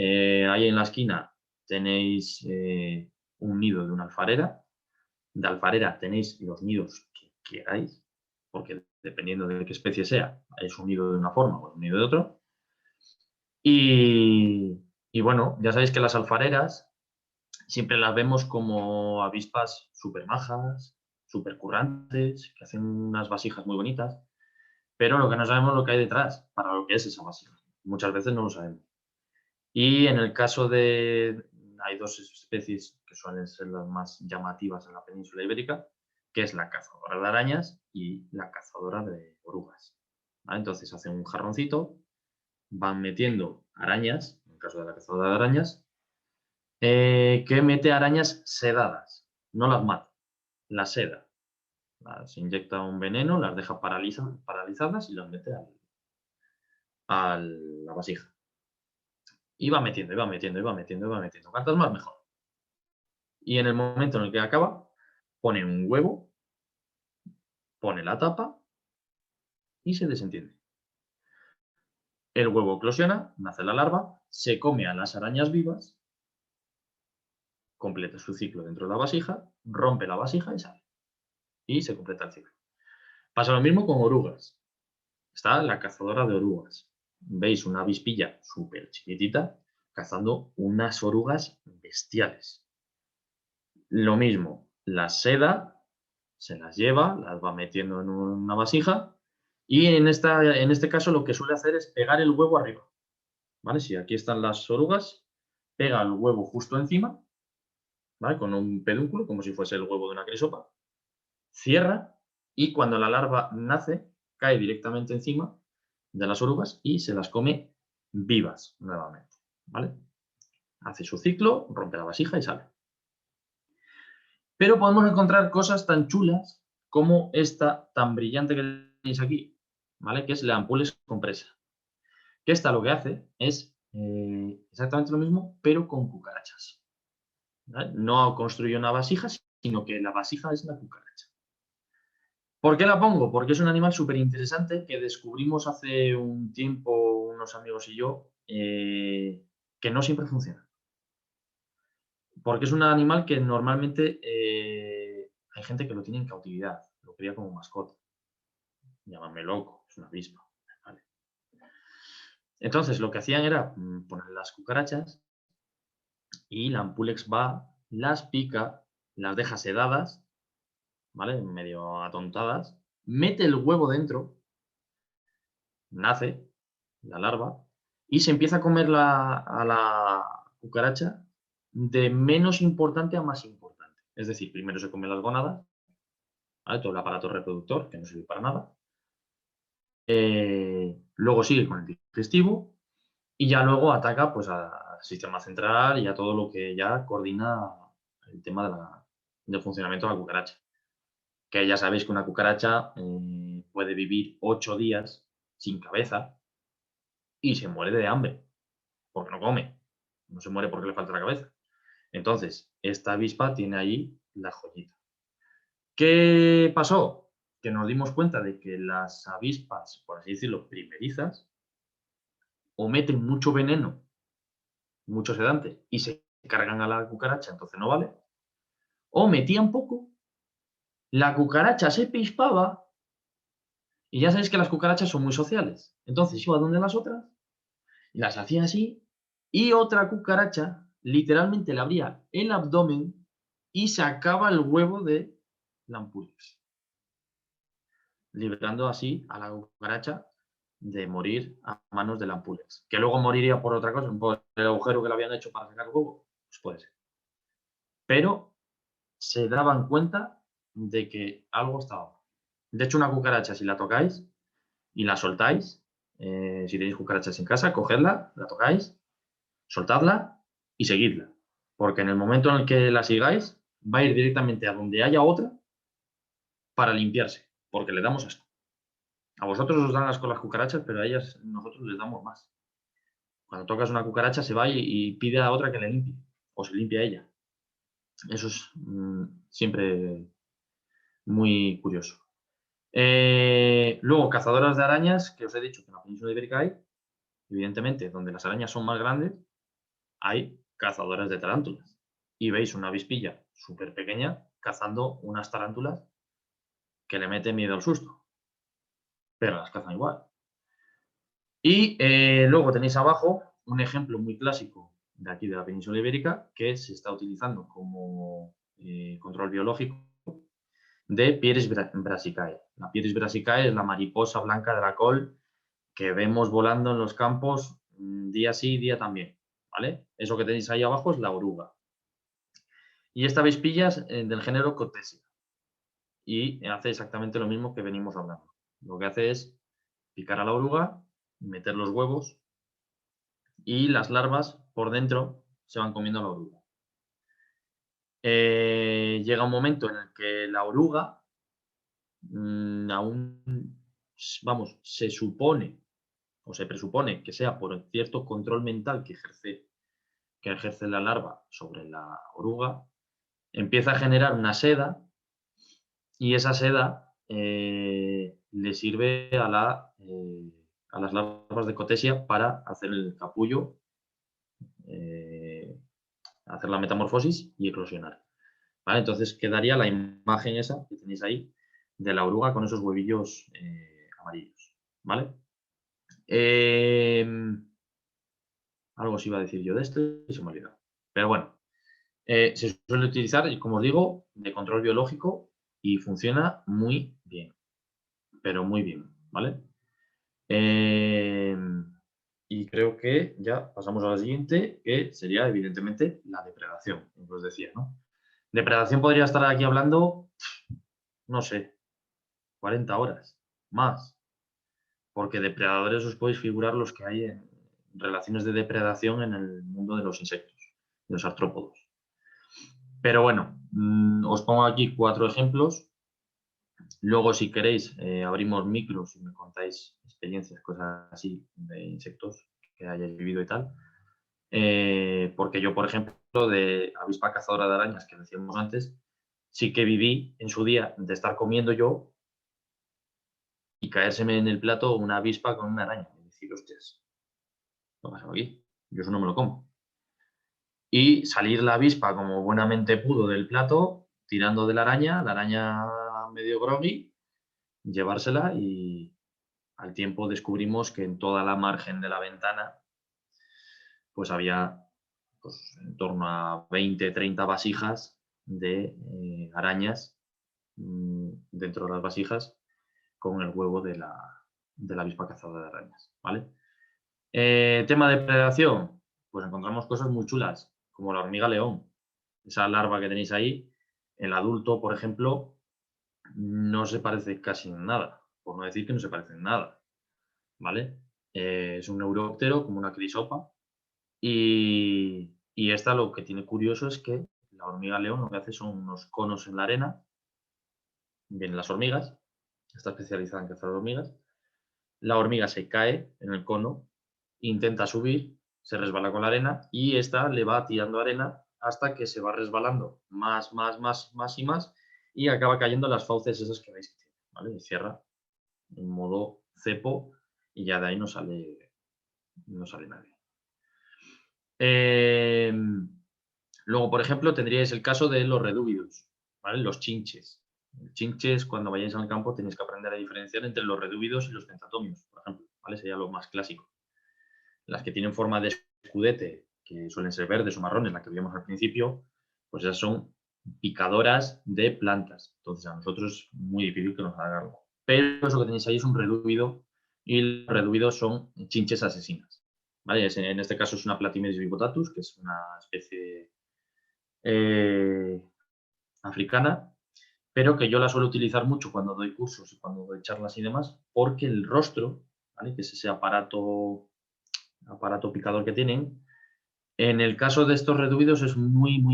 Ahí en la esquina tenéis un nido de una alfarera. De alfarera tenéis los nidos que queráis, porque dependiendo de qué especie sea, es un nido de una forma o un nido de otro. Y bueno, ya sabéis que las alfareras siempre las vemos como avispas súper majas, súper currantes, que hacen unas vasijas muy bonitas, pero lo que no sabemos es lo que hay detrás, para lo que es esa vasija. Muchas veces no lo sabemos. Y en el caso de... Hay dos especies que suelen ser las más llamativas en la península ibérica, que es la cazadora de arañas y la cazadora de orugas. ¿Vale? Entonces hacen un jarroncito, van metiendo arañas, en el caso de la cazadora de arañas, que mete arañas sedadas, no las mata, las seda. Las inyecta un veneno, las deja paralizadas y las mete a la vasija. Y va metiendo, y va metiendo, y va metiendo, y va metiendo. Cuantas más, mejor. Y en el momento en el que acaba, pone un huevo, pone la tapa y se desentiende. El huevo eclosiona, nace la larva, se come a las arañas vivas, completa su ciclo dentro de la vasija, rompe la vasija y sale. Y se completa el ciclo. Pasa lo mismo con orugas. Está la cazadora de orugas. Veis una avispilla súper chiquitita cazando unas orugas bestiales. Lo mismo, la seda se las lleva, las va metiendo en una vasija y en este caso lo que suele hacer es pegar el huevo arriba. ¿Vale? Si aquí están las orugas, pega el huevo justo encima, ¿vale? Con un pedúnculo, como si fuese el huevo de una crisopa, cierra y cuando la larva nace, cae directamente encima de las orugas y se las come vivas nuevamente. ¿Vale? Hace su ciclo, rompe la vasija y sale. Pero podemos encontrar cosas tan chulas como esta tan brillante que tenéis aquí, ¿vale? Que es la Ampules compresa. Que esta lo que hace es exactamente lo mismo, pero con cucarachas. ¿Vale? No construye una vasija, sino que la vasija es la cucaracha. ¿Por qué la pongo? Porque es un animal súper interesante que descubrimos hace un tiempo unos amigos y yo, que no siempre funciona. Porque es un animal que normalmente hay gente que lo tiene en cautividad, lo cría como mascota. Llámame loco, es una avispa. ¿Vale? Entonces lo que hacían era poner las cucarachas y la Ampulex va, las pica, las deja sedadas, ¿vale? Medio atontadas, mete el huevo dentro, nace la larva y se empieza a comer a la cucaracha de menos importante a más importante. Es decir, primero se come las gónadas, ¿vale? Todo el aparato reproductor, que no sirve para nada. Luego sigue con el digestivo y ya luego ataca pues, al sistema central y a todo lo que ya coordina el tema del funcionamiento de la cucaracha. Que ya sabéis que una cucaracha puede vivir 8 días sin cabeza y se muere de hambre, porque no come. No se muere porque le falta la cabeza. Entonces, esta avispa tiene ahí la joyita. ¿Qué pasó? Que nos dimos cuenta de que las avispas, por así decirlo, primerizas, o meten mucho veneno, mucho sedante, y se cargan a la cucaracha, entonces no vale. O metían poco, la cucaracha se pispaba, y ya sabéis que las cucarachas son muy sociales. Entonces iba donde las otras, y las hacía así, y otra cucaracha literalmente le abría el abdomen y sacaba el huevo de la Ampulex, librando así a la cucaracha de morir a manos de la Ampulex. Que luego moriría por otra cosa, por el agujero que le habían hecho para sacar el huevo, pues puede ser. Pero se daban cuenta de que algo estaba mal. De hecho, una cucaracha, si la tocáis y la soltáis, si tenéis cucarachas en casa, cogedla, la tocáis, soltadla y seguidla. Porque en el momento en el que la sigáis, va a ir directamente a donde haya otra para limpiarse, porque le damos asco. A vosotros os dan asco las cucarachas, pero a ellas nosotros les damos más. Cuando tocas una cucaracha se va y pide a otra que le limpie, o se limpia ella. Eso es siempre muy curioso. Luego, cazadoras de arañas, que os he dicho que en la península ibérica hay, evidentemente, donde las arañas son más grandes, hay cazadoras de tarántulas. Y veis una avispilla súper pequeña cazando unas tarántulas que le mete miedo al susto, pero las cazan igual. Y luego tenéis abajo un ejemplo muy clásico de aquí de la península ibérica que se está utilizando como control biológico de Pieris brassicae. La Pieris brassicae es la mariposa blanca de la col que vemos volando en los campos día sí, día también, ¿vale? Eso que tenéis ahí abajo es la oruga. Y esta avispilla es del género Cotesia y hace exactamente lo mismo que venimos hablando. Lo que hace es picar a la oruga, meter los huevos y las larvas por dentro se van comiendo a la oruga. Llega un momento en el que la oruga aún, vamos, se supone o se presupone que sea por cierto control mental que ejerce la larva sobre la oruga, empieza a generar una seda y esa seda le sirve a las larvas de Cotesia para hacer el capullo, hacer la metamorfosis y eclosionar. ¿Vale? Entonces quedaría la imagen esa que tenéis ahí de la oruga con esos huevillos amarillos. ¿Vale? Algo os iba a decir yo de esto y se me ha olvidado. Pero bueno, se suele utilizar, como os digo, de control biológico y funciona muy bien, pero muy bien, ¿vale? Y creo que ya pasamos a la siguiente, que sería evidentemente la depredación, como os decía, ¿no? Depredación podría estar aquí hablando, no sé, 40 horas, más, porque depredadores os podéis figurar los que hay en relaciones de depredación en el mundo de los insectos, de los artrópodos. Pero bueno, os pongo aquí 4 ejemplos. Luego, si queréis, abrimos micros y me contáis experiencias, cosas así de insectos que hayáis vivido y tal. Porque yo, por ejemplo, de avispa cazadora de arañas que decíamos antes, sí que viví en su día de estar comiendo yo y caérseme en el plato una avispa con una araña. Y decir, hostias, ¿qué ha pasado aquí? Yo eso no me lo como. Y salir la avispa como buenamente pudo del plato, tirando de la araña medio groggy, llevársela y al tiempo descubrimos que en toda la margen de la ventana pues había pues, en torno a 20, 30 vasijas de arañas dentro de las vasijas con el huevo de la avispa cazadora de arañas, ¿vale? Tema de predación, pues encontramos cosas muy chulas, como la hormiga león. Esa larva que tenéis ahí, el adulto, por ejemplo, no se parece casi en nada, por no decir que no se parece en nada, ¿vale? Es un neuróptero, como una crisopa, y esta lo que tiene curioso es que la hormiga león lo que hace son unos conos en la arena, vienen las hormigas, está especializada en cazar hormigas, la hormiga se cae en el cono, intenta subir, se resbala con la arena y esta le va tirando arena hasta que se va resbalando más y acaba cayendo en las fauces esas que veis que tiene, ¿vale? Y cierra en modo cepo y ya de ahí no sale nadie. Luego, por ejemplo, tendríais el caso de los redúvidos, ¿vale? Los chinches. Chinches, cuando vayáis al campo, tenéis que aprender a diferenciar entre los redúvidos y los pentatomios, por ejemplo, ¿vale? Sería lo más clásico. Las que tienen forma de escudete, que suelen ser verdes o marrones, la que vimos al principio, pues esas son picadoras de plantas. Entonces a nosotros es muy difícil que nos haga algo. Pero eso que tenéis ahí es un redúvido y los redúvidos son chinches asesinas. ¿Vale? En este caso es una Platymeris bigotatus, que es una especie africana, pero que yo la suelo utilizar mucho cuando doy cursos y cuando doy charlas y demás, porque el rostro, ¿vale? Que es ese aparato picador que tienen, en el caso de estos redúvidos es muy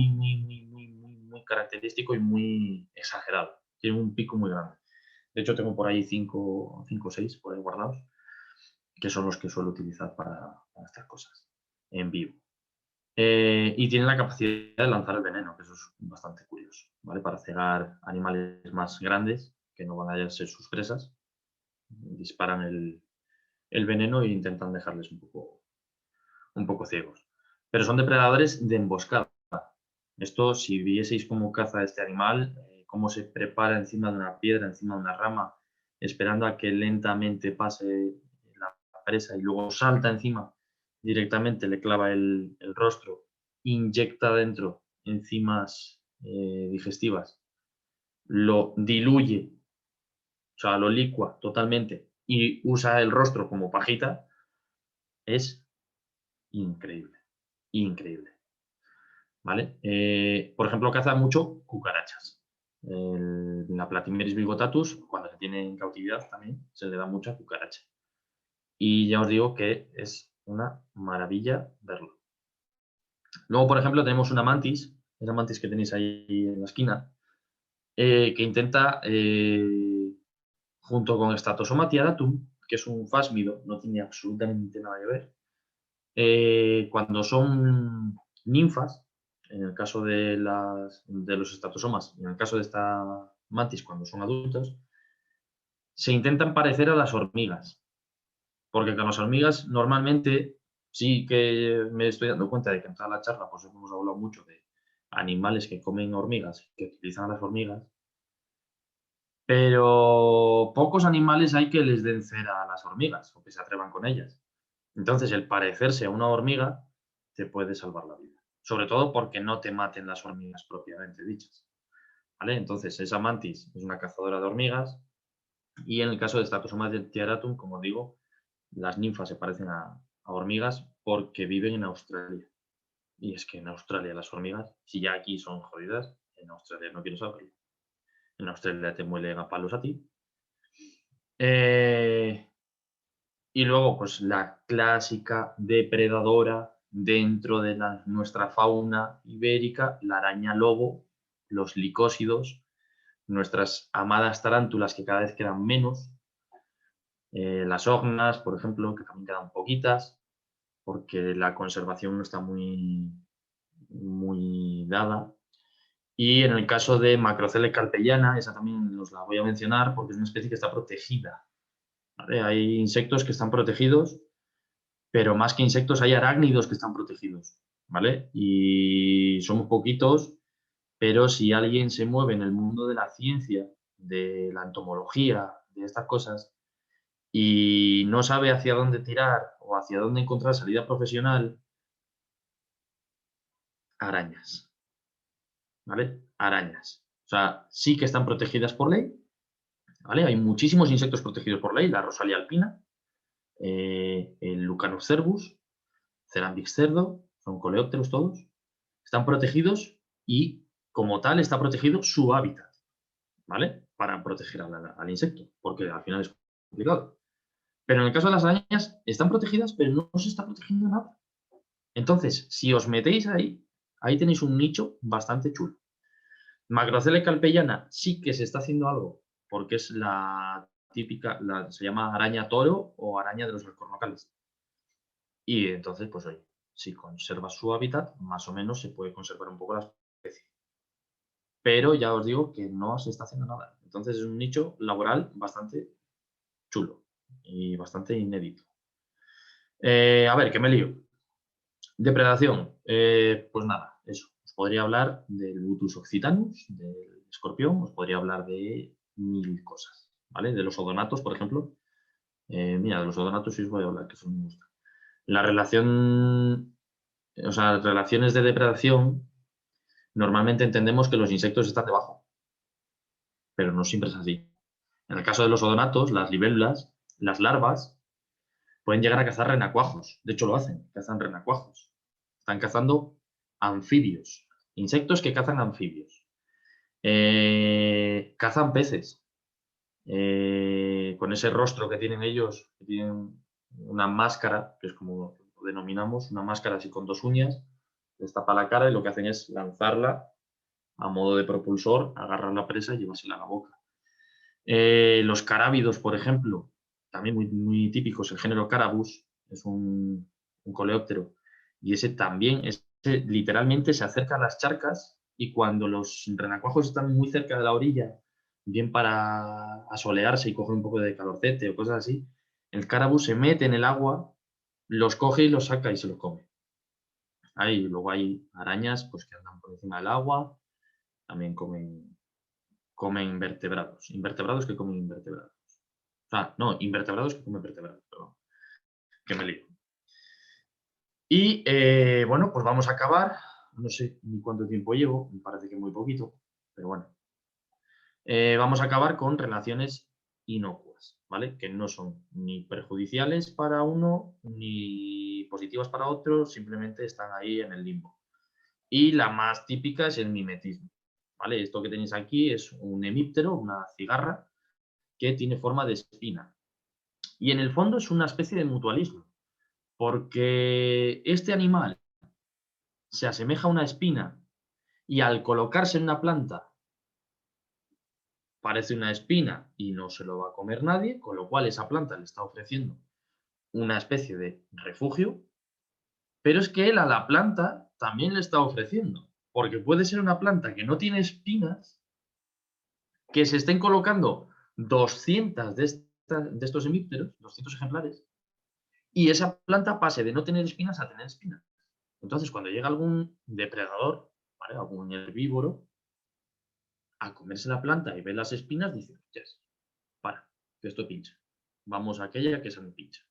característico y muy exagerado. Tiene un pico muy grande. De hecho, tengo por ahí 5 o 6 por ahí guardados, que son los que suelo utilizar para estas cosas en vivo. Y tienen la capacidad de lanzar el veneno, que eso es bastante curioso, ¿vale? Para cegar animales más grandes, que no van a ser sus presas, disparan el veneno e intentan dejarles un poco ciegos. Pero son depredadores de emboscada. Esto, si vieseis cómo caza este animal, cómo se prepara encima de una piedra, encima de una rama, esperando a que lentamente pase la presa y luego salta encima, directamente le clava el rostro, inyecta dentro enzimas digestivas, lo diluye, o sea, lo licua totalmente y usa el rostro como pajita, es increíble, increíble. ¿Vale? Por ejemplo, caza mucho cucarachas. La Platymeris bigotatus, cuando se tiene en cautividad también, se le da mucha cucaracha. Y ya os digo que es una maravilla verlo. Luego, por ejemplo, tenemos una mantis, esa mantis que tenéis ahí en la esquina, que intenta, junto con Statosoma tiaratum, que es un fásmido, no tiene absolutamente nada que ver, cuando son ninfas, en el caso de los estatosomas y en el caso de esta mantis cuando son adultos, se intentan parecer a las hormigas, porque con las hormigas normalmente sí que me estoy dando cuenta de que en toda la charla pues hemos hablado mucho de animales que comen hormigas, que utilizan a las hormigas, pero pocos animales hay que les den cera a las hormigas o que se atrevan con ellas. Entonces, el parecerse a una hormiga te puede salvar la vida. Sobre todo porque no te maten las hormigas propiamente dichas. ¿Vale? Entonces, esa mantis es una cazadora de hormigas y en el caso de Statosoma tiaratum, como digo, las ninfas se parecen a hormigas porque viven en Australia. Y es que en Australia las hormigas, si ya aquí son jodidas, en Australia no quiero saberlo. En Australia te muelen a palos a ti. Y luego, pues la clásica depredadora dentro de nuestra fauna ibérica, la araña lobo, los licósidos, nuestras amadas tarántulas que cada vez quedan menos, las ognas, por ejemplo, que también quedan poquitas, porque la conservación no está muy dada. Y en el caso de Macrocele calpellana, esa también os la voy a mencionar porque es una especie que está protegida. ¿Vale? Hay insectos que están protegidos, pero más que insectos hay arácnidos que están protegidos. ¿Vale? Y somos poquitos, pero si alguien se mueve en el mundo de la ciencia, de la entomología, de estas cosas, y no sabe hacia dónde tirar o hacia dónde encontrar salida profesional, arañas. ¿Vale? Arañas. O sea, sí que están protegidas por ley, ¿vale? Hay muchísimos insectos protegidos por ley, la rosalia alpina, el Lucanus cervus, Cerambix cerdo, son coleópteros todos, están protegidos y como tal está protegido su hábitat, ¿vale? Para proteger al insecto, porque al final es complicado. Pero en el caso de las arañas, están protegidas, pero no se está protegiendo nada. Entonces, si os metéis ahí, ahí tenéis un nicho bastante chulo. Macrocele calpellana sí que se está haciendo algo, porque es la típica, se llama araña toro o araña de los alcornocales. Y entonces, pues oye, si conserva su hábitat, más o menos se puede conservar un poco la especie. Pero ya os digo que no se está haciendo nada. Entonces es un nicho laboral bastante chulo y bastante inédito. A ver, que me lío. Depredación. Pues nada, eso. Os podría hablar del Butus occitanus, del escorpión, os podría hablar de mil cosas, ¿vale? De los odonatos, por ejemplo. Mira, de los odonatos sí os voy a hablar, que eso me gusta. La relación, o sea, relaciones de depredación, normalmente entendemos que los insectos están debajo, pero no siempre es así. En el caso de los odonatos, las libélulas, las larvas, pueden llegar a cazar renacuajos. De hecho, lo hacen, cazan renacuajos. Están cazando anfibios, insectos que cazan anfibios. Cazan peces. Con ese rostro que tienen ellos, que tienen una máscara, que es como lo denominamos, una máscara así con dos uñas, les tapa la cara y lo que hacen es lanzarla a modo de propulsor, agarrar la presa y llevársela a la boca. Los carábidos, por ejemplo, también muy, muy típicos, el género Carabus, es un coleóptero, y ese también, literalmente se acerca a las charcas y cuando los renacuajos están muy cerca de la orilla, bien para asolearse y coger un poco de calorcete o cosas así, el Carabus se mete en el agua, los coge y los saca y se los come. Luego hay arañas pues, que andan por encima del agua, también comen invertebrados que comen invertebrados. O sea, no, invertebrados que comen vertebrados, perdón, que me lío. Y bueno, pues vamos a acabar. No sé ni cuánto tiempo llevo, me parece que muy poquito, pero bueno. Vamos a acabar con relaciones inocuas, ¿vale? Que no son ni perjudiciales para uno ni positivas para otro, simplemente están ahí en el limbo. Y la más típica es el mimetismo, ¿vale? Esto que tenéis aquí es un hemíptero, una cigarra, que tiene forma de espina. Y en el fondo es una especie de mutualismo, porque este animal se asemeja a una espina y al colocarse en una planta parece una espina y no se lo va a comer nadie, con lo cual esa planta le está ofreciendo una especie de refugio, pero es que él a la planta también le está ofreciendo, porque puede ser una planta que no tiene espinas, que se estén colocando 200 de estos hemípteros, 200 ejemplares, y esa planta pase de no tener espinas a tener espinas. Entonces, cuando llega algún depredador, ¿vale? Algún herbívoro, a comerse la planta y ve las espinas, dice, yes, para, que esto pincha. Vamos a aquella que se me pincha.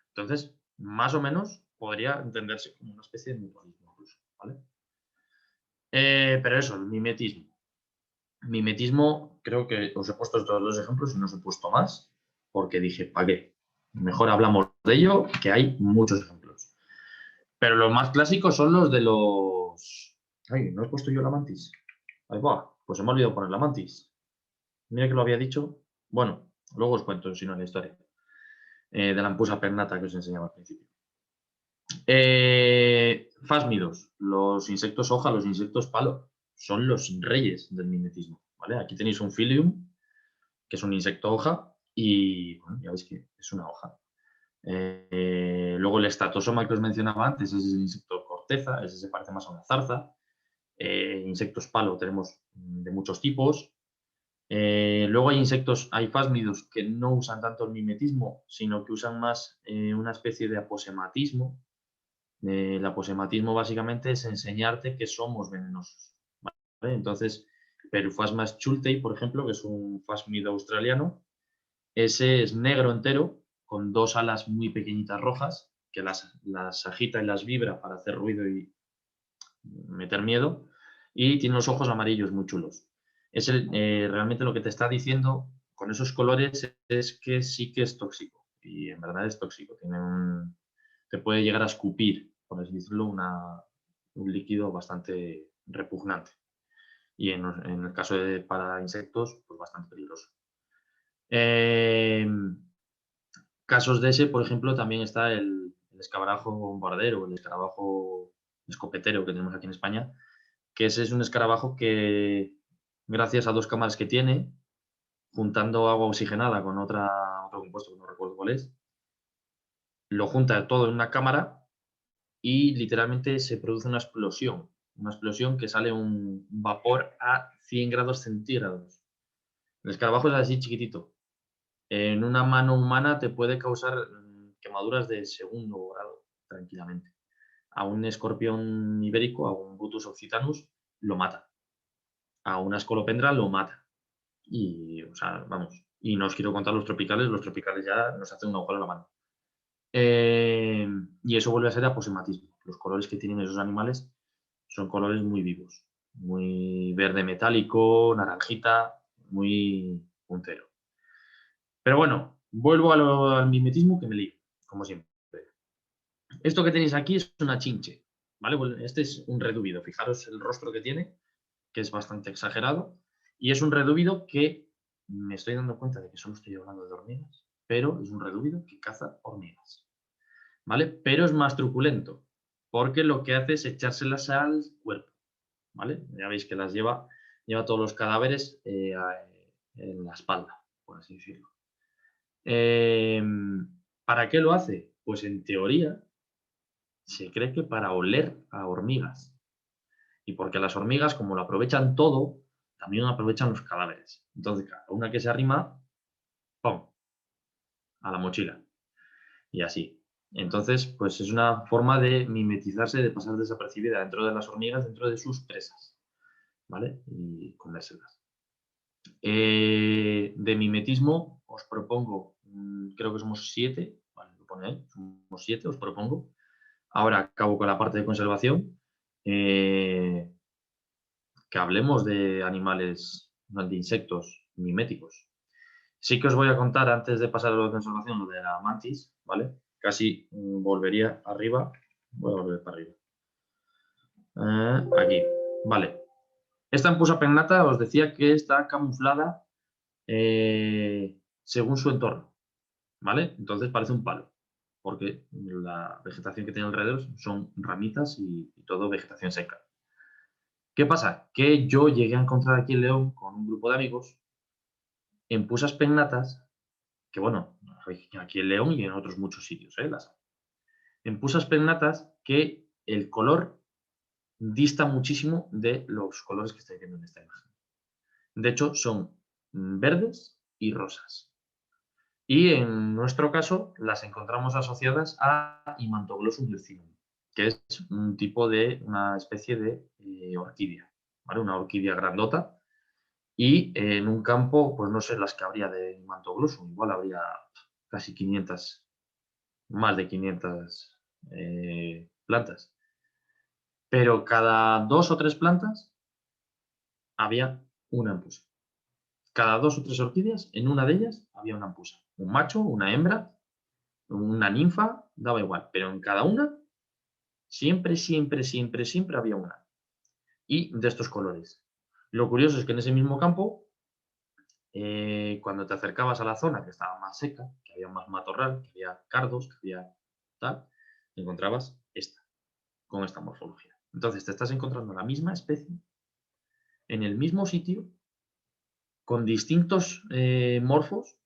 Entonces, más o menos podría entenderse como una especie de mutualismo incluso, ¿vale? Pero eso, el mimetismo. Mimetismo, creo que os he puesto estos dos ejemplos y no os he puesto más, porque dije, ¿para qué? Mejor hablamos de ello, que hay muchos ejemplos. Pero los más clásicos son los de los... Ay, ¿no he puesto yo la mantis? Ahí va, pues se me ha olvidado poner la mantis. Mira que lo había dicho. Bueno, luego os cuento, si no, la historia. De la ampusa pernata que os enseñaba al principio. Fásmidos, los insectos hoja, los insectos palo, son los reyes del mimetismo. ¿Vale? Aquí tenéis un Philium, que es un insecto hoja, y bueno, ya veis que es una hoja. Luego el estatosoma que os mencionaba antes, ese es el insecto corteza, ese se parece más a una zarza. Insectos palo tenemos de muchos tipos. Luego hay fásmidos que no usan tanto el mimetismo, sino que usan más una especie de aposematismo. El aposematismo básicamente es enseñarte que somos venenosos, ¿vale? Entonces, Perufasma schultei, por ejemplo, que es un fásmido australiano, ese es negro entero, con 2 alas muy pequeñitas rojas, que las agita y las vibra para hacer ruido y meter miedo, y tiene los ojos amarillos muy chulos. Realmente lo que te está diciendo con esos colores es que sí que es tóxico, y en verdad es tóxico. Te puede llegar a escupir, por así decirlo, un líquido bastante repugnante. Y en el caso para insectos, pues bastante peligroso. Casos de ese, por ejemplo, también está el escarabajo bombardero, el escarabajo escopetero que tenemos aquí en España, que ese es un escarabajo que, gracias a 2 cámaras que tiene, juntando agua oxigenada con otro compuesto que no recuerdo cuál es, lo junta todo en una cámara y literalmente se produce una explosión que sale un vapor a 100 grados centígrados. El escarabajo es así chiquitito. En una mano humana te puede causar quemaduras de segundo grado, tranquilamente. A un escorpión ibérico, a un Butus occitanus, lo mata. A una escolopendra lo mata. Y, o sea, vamos, y no os quiero contar los tropicales ya nos hacen un agujero en la mano. Y eso vuelve a ser aposematismo. Los colores que tienen esos animales son colores muy vivos, muy verde metálico, naranjita, muy puntero. Pero bueno, vuelvo al mimetismo que me lío, como siempre. Esto que tenéis aquí es una chinche, ¿vale? Este es un redúvido. Fijaros el rostro que tiene, que es bastante exagerado. Y es un redúvido que me estoy dando cuenta de que solo estoy hablando de hormigas, pero es un redúvido que caza hormigas, ¿vale? Pero es más truculento, porque lo que hace es echárselas al cuerpo, ¿vale? Ya veis que lleva todos los cadáveres en la espalda, por así decirlo. ¿Para qué lo hace? Pues en teoría se cree que para oler a hormigas. Y porque las hormigas, como lo aprovechan todo, también aprovechan los cadáveres. Entonces, cada una que se arrima, ¡pum!, a la mochila. Y así. Entonces, pues es una forma de mimetizarse, de pasar desapercibida dentro de las hormigas, dentro de sus presas, ¿vale? Y comérselas. De mimetismo os propongo, creo que somos 7, vale, lo pone ahí, somos 7, os propongo. Ahora acabo con la parte de conservación. Que hablemos de animales, de insectos miméticos. Sí que os voy a contar, antes de pasar a lo de conservación, lo de la mantis, ¿vale? Casi volvería arriba. Voy a volver para arriba. Aquí, vale. Esta ampusa pennata os decía que está camuflada según su entorno, ¿vale? Entonces parece un palo, porque la vegetación que tiene alrededor son ramitas y todo vegetación seca. ¿Qué pasa? Que yo llegué a encontrar aquí en León con un grupo de amigos en pusas pennatas, que bueno, aquí en León y en otros muchos sitios, las hay. En pusas pennatas que el color dista muchísimo de los colores que estáis viendo en esta imagen. De hecho, son verdes y rosas. Y en nuestro caso las encontramos asociadas a Imantoglossum leucinum, que es una especie de orquídea, ¿vale? Una orquídea grandota. Y en un campo, pues no sé las que habría de Imantoglossum, igual habría casi 500, más de 500 plantas. Pero cada 2 o 3 plantas había una ampusa. Cada 2 o 3 orquídeas, en una de ellas había una ampusa. Un macho, una hembra, una ninfa, daba igual. Pero en cada una, siempre, siempre, siempre, siempre había una. Y de estos colores. Lo curioso es que en ese mismo campo, cuando te acercabas a la zona que estaba más seca, que había más matorral, que había cardos, que había tal, encontrabas con esta morfología. Entonces te estás encontrando la misma especie en el mismo sitio con distintos morfos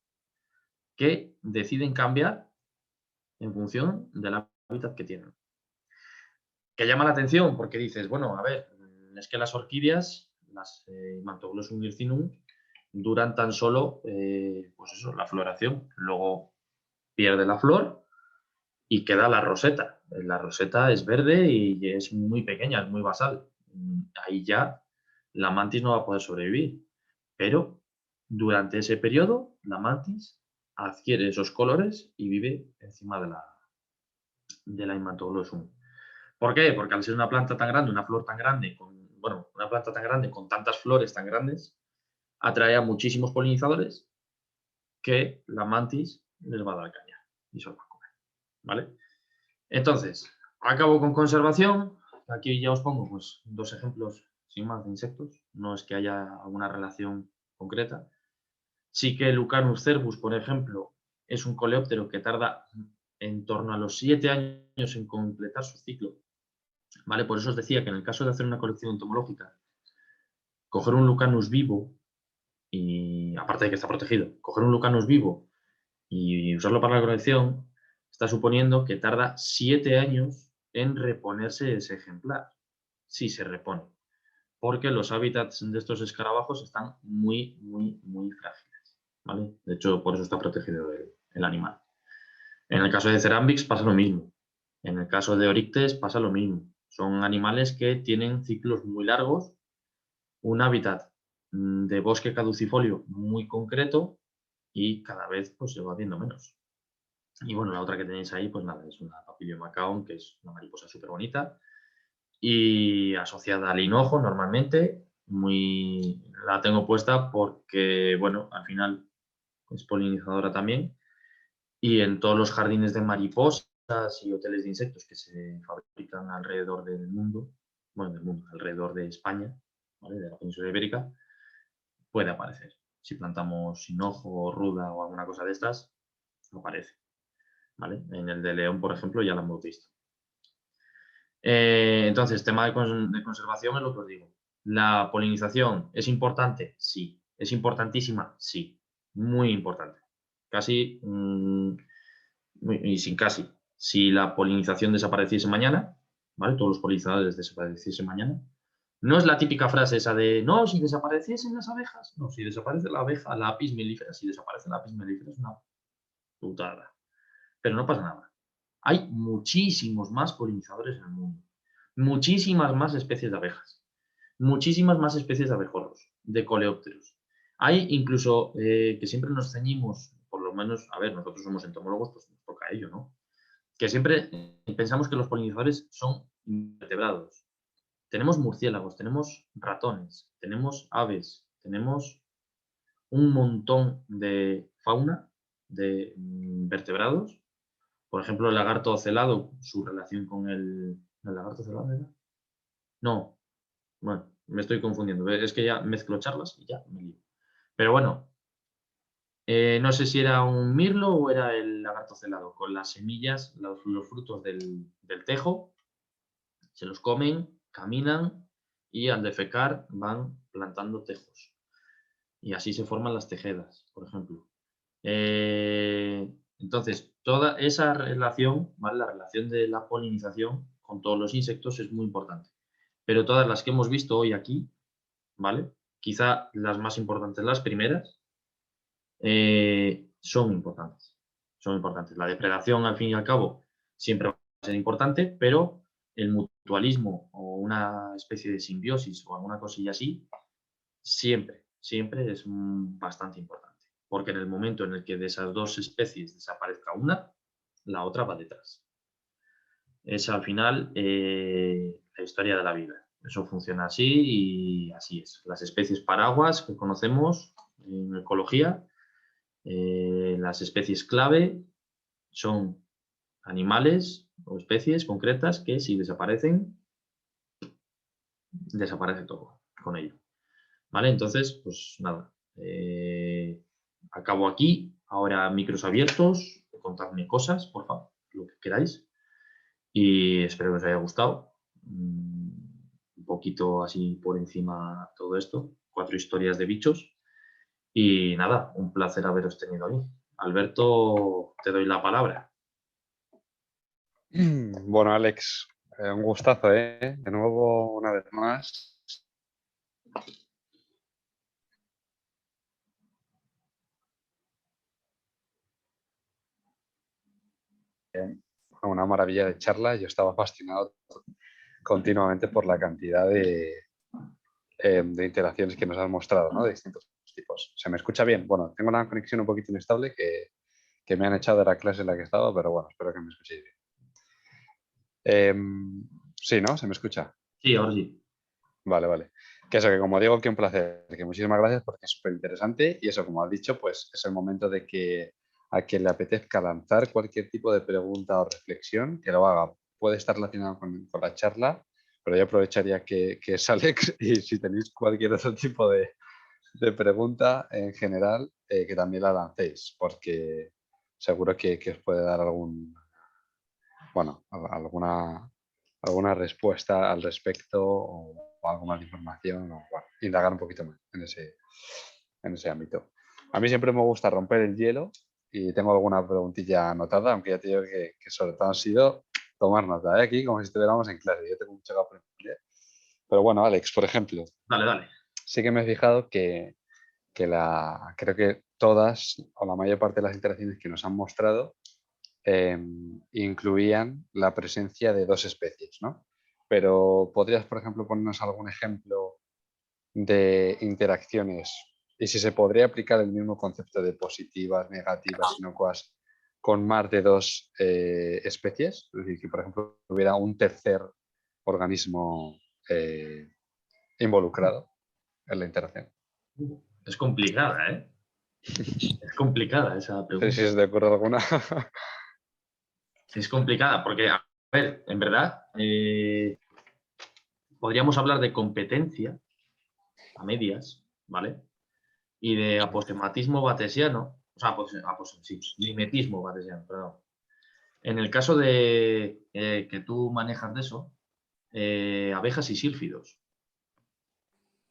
que deciden cambiar en función del hábitat que tienen. Que llama la atención porque dices, bueno, a ver, es que las orquídeas, las Imantoglossum hircinum, duran tan solo, pues eso, la floración. Luego pierde la flor y queda la roseta. La roseta es verde y es muy pequeña, es muy basal. Ahí ya la mantis no va a poder sobrevivir. Pero durante ese periodo, la mantis adquiere esos colores y vive encima de la Imantoglossum. ¿Por qué? Porque al ser una planta tan grande, una flor tan grande, una planta tan grande con tantas flores tan grandes, atrae a muchísimos polinizadores que la mantis les va a dar caña y se los va a comer, ¿vale? Entonces, acabo con conservación. Aquí ya os pongo pues, 2 ejemplos sin más de insectos. No es que haya alguna relación concreta. Sí que Lucanus cervus, por ejemplo, es un coleóptero que tarda en torno a los 7 años en completar su ciclo. ¿Vale? Por eso os decía que en el caso de hacer una colección entomológica, coger un Lucanus vivo, y aparte de que está protegido, coger un Lucanus vivo y usarlo para la colección, está suponiendo que tarda 7 años en reponerse ese ejemplar, si se repone, porque los hábitats de estos escarabajos están muy, muy, muy frágiles, ¿vale? De hecho, por eso está protegido el animal. En el caso de Cerambix pasa lo mismo. En el caso de Oryctes pasa lo mismo. Son animales que tienen ciclos muy largos, un hábitat de bosque caducifolio muy concreto y cada vez pues, se va viendo menos. Y bueno, la otra que tenéis ahí, pues nada, es una Papilio macaon, que es una mariposa súper bonita y asociada al hinojo normalmente. La tengo puesta porque, bueno, al final es polinizadora también. Y en todos los jardines de mariposas y hoteles de insectos que se fabrican alrededor del mundo, alrededor de España, ¿vale? De la península ibérica, puede aparecer. Si plantamos hinojo, ruda o alguna cosa de estas, aparece. ¿Vale? En el de León, por ejemplo, ya lo hemos visto. Entonces, tema de conservación es lo que os digo. ¿La polinización es importante? Sí. ¿Es importantísima? Sí. Muy importante. Casi, y sin casi. Si la polinización desapareciese mañana, ¿vale? Todos los polinizadores desapareciesen mañana, no es la típica frase esa de, no, si desapareciesen las abejas. No, si desaparece la abeja, la apis mellifera, si desaparece la apis mellifera es una putada. Pero no pasa nada. Hay muchísimos más polinizadores en el mundo. Muchísimas más especies de abejas. Muchísimas más especies de abejorros, de coleópteros. Hay incluso que siempre nos ceñimos, por lo menos, a ver, nosotros somos entomólogos, pues nos toca ello, ¿no? Que siempre pensamos que los polinizadores son invertebrados. Tenemos murciélagos, tenemos ratones, tenemos aves, tenemos un montón de fauna, de vertebrados. Por ejemplo, el lagarto ocelado, su relación con ¿el lagarto ocelado era? No, bueno, me estoy confundiendo. Es que ya mezclo charlas y ya me lío. Pero bueno, no sé si era un mirlo o era el lagarto celado, con las semillas, los frutos del tejo, se los comen, caminan y al defecar van plantando tejos. Y así se forman las tejedas, por ejemplo. Entonces, toda esa relación, ¿vale? La relación de la polinización con todos los insectos es muy importante. Pero todas las que hemos visto hoy aquí, ¿vale? Quizá las más importantes, las primeras, son importantes. Son importantes. La depredación, al fin y al cabo, siempre va a ser importante, pero el mutualismo o una especie de simbiosis o alguna cosilla así, siempre, siempre es bastante importante. Porque en el momento en el que de esas 2 especies desaparezca una, la otra va detrás. Es al final la historia de la vida. Eso funciona así y así es. Las especies paraguas que conocemos en ecología, las especies clave son animales o especies concretas que si desaparecen, desaparece todo con ello. ¿Vale? Entonces, pues nada. Acabo aquí. Ahora micros abiertos. Contadme cosas, por favor, lo que queráis. Y espero que os haya gustado. Un poquito así por encima todo esto. 4 historias de bichos. Y nada, un placer haberos tenido aquí. Alberto, te doy la palabra. Bueno, Alex, un gustazo, ¿eh? De nuevo, una vez más. Una maravilla de charla. Yo estaba fascinado continuamente por la cantidad de interacciones que nos han mostrado, ¿no? De distintos tipos. ¿Se me escucha bien? Bueno, tengo una conexión un poquito inestable que me han echado de la clase en la que estaba, pero bueno, espero que me escuchéis bien. Sí, ¿no? ¿Se me escucha? Sí, ahora sí. Vale, vale. Que eso, que como digo, que un placer, que muchísimas gracias porque es súper interesante y eso, como has dicho, pues es el momento de que a quien le apetezca lanzar cualquier tipo de pregunta o reflexión, que lo haga. Puede estar relacionado con la charla, pero yo aprovecharía que es Alex y si tenéis cualquier otro tipo de pregunta en general, que también la lancéis, porque seguro que os puede dar alguna respuesta al respecto o algo más de información o bueno, indagar un poquito más en ese ámbito. A mí siempre me gusta romper el hielo y tengo alguna preguntilla anotada, aunque ya te digo que sobre todo han sido tomar nota, ¿eh? Aquí como si estuviéramos en clase. Yo tengo mucho que aprender. Pero bueno, Alex, por ejemplo, Dale, dale. sí que me he fijado creo que todas o la mayor parte de las interacciones que nos han mostrado incluían la presencia de dos especies, ¿no? Pero ¿podrías, por ejemplo, ponernos algún ejemplo de interacciones y si se podría aplicar el mismo concepto de positivas, negativas, inocuas con más de dos especies? Es decir, que, por ejemplo, hubiera un tercer organismo involucrado en la interacción. Es complicada, ¿eh? Es complicada esa No sé si pregunta. os de acuerdo alguna. Es complicada porque, a ver, en verdad, podríamos hablar de competencia a medias, ¿vale? Y de aposematismo batesiano, o sea, sí, mimetismo batesiano, perdón. En el caso de que tú manejas de eso, abejas y sílfidos.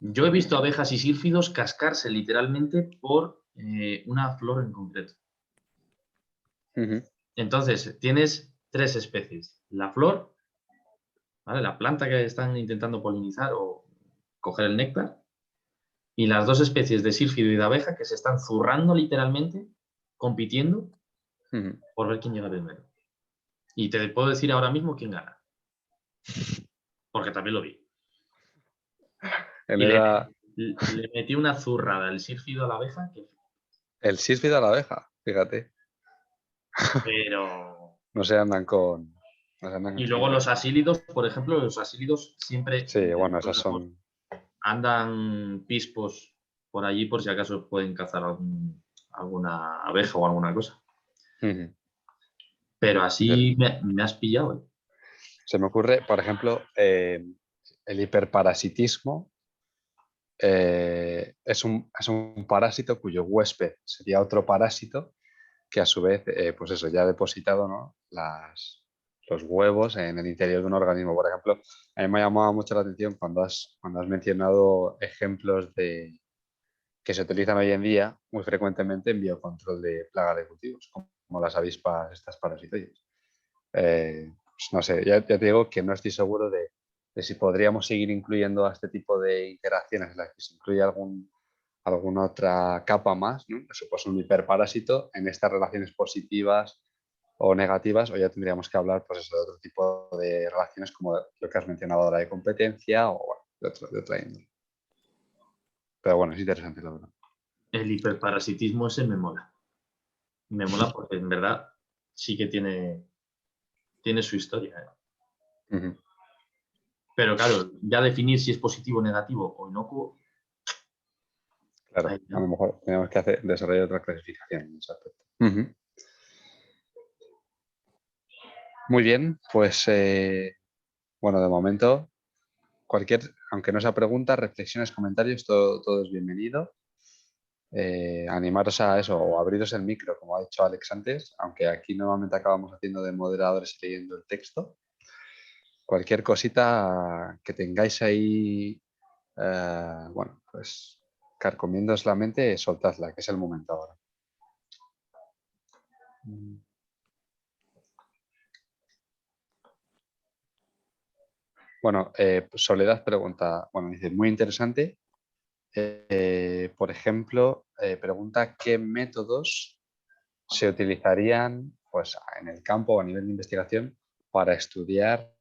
Yo he visto abejas y sílfidos cascarse literalmente por una flor en concreto. Entonces, tienes tres especies. La flor, ¿vale? La planta que están intentando polinizar o coger el néctar, y las dos especies de sílfido y de abeja que se están zurrando literalmente, compitiendo por ver quién llega primero. Y te puedo decir ahora mismo quién gana, porque también lo vi. En Y esa, le metí una zurrada el sílfido a la abeja, el sísfido a la abeja, fíjate. pero... No se andan con. No se andan con Y luego chiquitas. los asílidos, por ejemplo, los asílidos siempre Sí, bueno, esas son. andan pispos por allí por si acaso pueden cazar alguna abeja o alguna cosa. Pero así me has pillado, ¿eh? Se me ocurre, por ejemplo, el hiperparasitismo es un parásito cuyo huésped sería otro parásito que a su vez, pues eso, ya ha depositado, ¿no? Los huevos en el interior de un organismo. Por ejemplo, a mí me ha llamado mucho la atención cuando has mencionado ejemplos que se utilizan hoy en día muy frecuentemente en biocontrol de plagas de cultivos, como las avispas, estas parasitoides. Pues no sé, ya te digo que no estoy seguro de si podríamos seguir incluyendo a este tipo de interacciones en las que se incluye alguna otra capa más, ¿no? Eso pues un hiperparásito en estas relaciones positivas o negativas, o ya tendríamos que hablar pues eso, de otro tipo de relaciones como lo que has mencionado ahora de competencia o bueno, de otra índole. Pero bueno, es interesante la verdad. El hiperparasitismo ese me mola. Me mola porque en verdad sí que tiene su historia, ¿eh? Pero claro, ya definir si es positivo, negativo o inocuo, Claro, ahí a lo ya. mejor tenemos que desarrollar otra clasificación en ese aspecto. Muy bien, pues bueno, de momento, aunque no sea pregunta, reflexiones, comentarios, todo es bienvenido. Animaros a eso o abriros el micro, como ha dicho Alex antes, aunque aquí normalmente acabamos haciendo de moderadores y leyendo el texto. Cualquier cosita que tengáis ahí, bueno, pues carcomiéndoos la mente, soltadla, que es el momento ahora. Bueno, Soledad pregunta, bueno, dice, muy interesante, Por ejemplo, pregunta qué métodos se utilizarían pues, en el campo o a nivel de investigación para estudiar